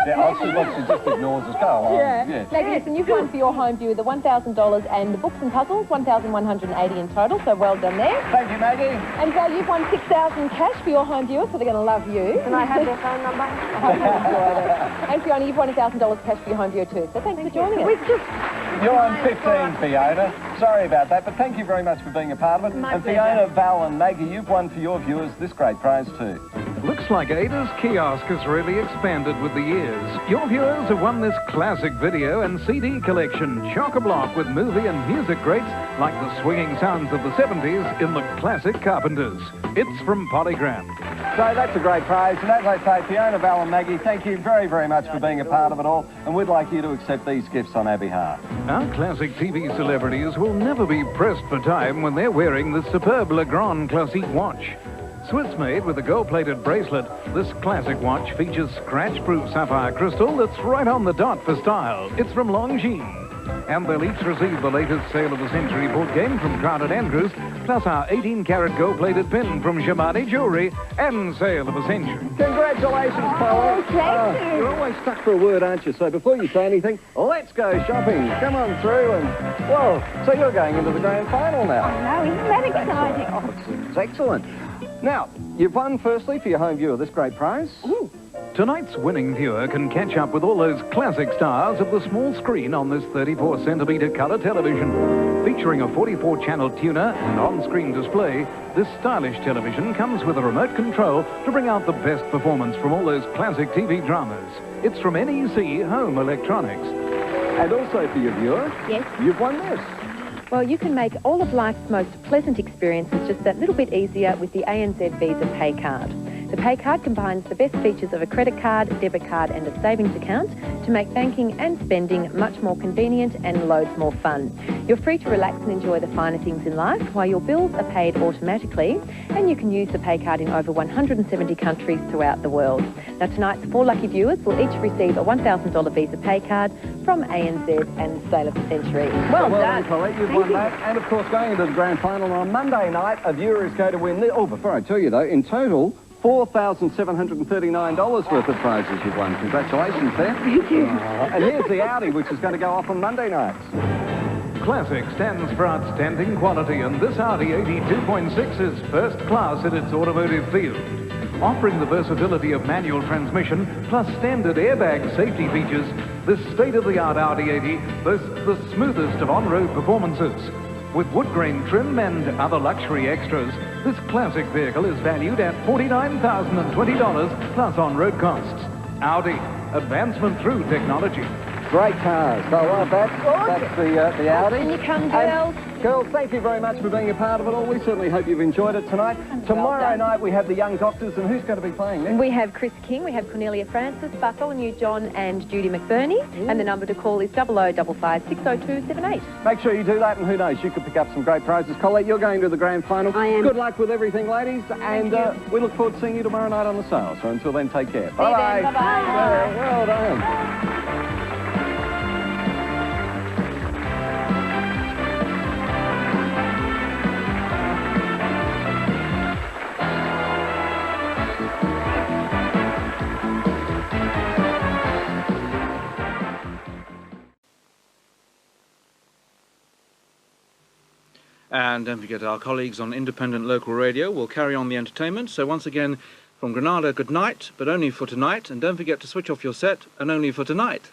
Yeah, she just ignores us. Go along. Yeah. Maggie, listen, you've won for your home view the $1,000 and the books and puzzles, $1,180 in total, so well done there. Thank you, Maggie. And you've won $6,000 cash for your home viewers, so they're going to love you. Can I have their phone number? I hope you enjoyed it. And Fiona, you've won $1,000 cash for your home viewer too, so thanks for joining us. You're on 15, Fiona. Sorry about that, but thank you very much for being a part of it. And Fiona, Val and Maggie, you've won for your viewers this great prize too. Looks like Ada's kiosk has really expanded with the years. Your viewers have won this classic video and CD collection, chock-a-block with movie and music greats like the swinging sounds of the 70s in the classic Carpenters. It's from Polygram. So that's a great prize, and as I say, Fiona, Val and Maggie, thank you very, very much for being a part of it all, and we'd like you to accept these gifts on our behalf. Our classic TV celebrities will never be pressed for time when they're wearing the superb Legrand Classique watch. Swiss-made with a gold-plated bracelet, this classic watch features scratch-proof sapphire crystal that's right on the dot for style. It's from Longines. And they'll each receive the latest Sale of the Century board game from Crowded Andrews, plus our 18-carat gold-plated pin from Shamani Jewellery and Sale of the Century. Congratulations, Paula. Thank you. You're always stuck for a word, aren't you? So before you say anything, let's go shopping. Come on through and, well, so you're going into the grand final now. No, isn't that exciting? Oh, it's excellent. Now, you've won, firstly, for your home viewer, this great prize. Ooh. Tonight's winning viewer can catch up with all those classic stars of the small screen on this 34-centimetre colour television. Featuring a 44-channel tuner and on-screen display, this stylish television comes with a remote control to bring out the best performance from all those classic TV dramas. It's from NEC Home Electronics. And also for your viewer, yes, you've won this. Well, you can make all of life's most pleasant experiences just that little bit easier with the ANZ Visa Pay Card. The Pay Card combines the best features of a credit card, debit card and a savings account to make banking and spending much more convenient and loads more fun. You're free to relax and enjoy the finer things in life while your bills are paid automatically, and you can use the Pay Card in over 170 countries throughout the world. Now tonight's 4 lucky viewers will each receive a $1,000 Visa Pay Card from ANZ and Sale of the Century. Well done, Colette, you've won that. And of course, going into the grand final on Monday night, a viewer is going to win this. Oh, before I tell you though, in total, $4,739 worth of prizes you've won. Congratulations there. Thank you. And here's the Audi, which is going to go off on Monday nights. Classic stands for outstanding quality, and this Audi 82.6 is first class in its automotive field. Offering the versatility of manual transmission plus standard airbag safety features, this state-of-the-art Audi 80 boasts the smoothest of on-road performances. With wood grain trim and other luxury extras, this classic vehicle is valued at $49,020 plus on-road costs. Audi, advancement through technology. Great cars. I love that. That's the Audi. Can you come, girls? Girls, thank you very much for being a part of it all. We certainly hope you've enjoyed it tonight. Tomorrow night we have the Young Doctors, and who's going to be playing next? We have Chris King, we have Cornelia Francis, Bartholomew John and Judy McBurney, and the number to call is 0055 60278. Make sure you do that, and who knows, you could pick up some great prizes. Colette, you're going to the grand final. I am. Good luck with everything, ladies, and we look forward to seeing you tomorrow night on the sale. So until then, take care. Bye-bye. Bye-bye. Well done. And don't forget, our colleagues on independent local radio will carry on the entertainment. So once again, from Granada, good night, but only for tonight. And don't forget to switch off your set, and only for tonight.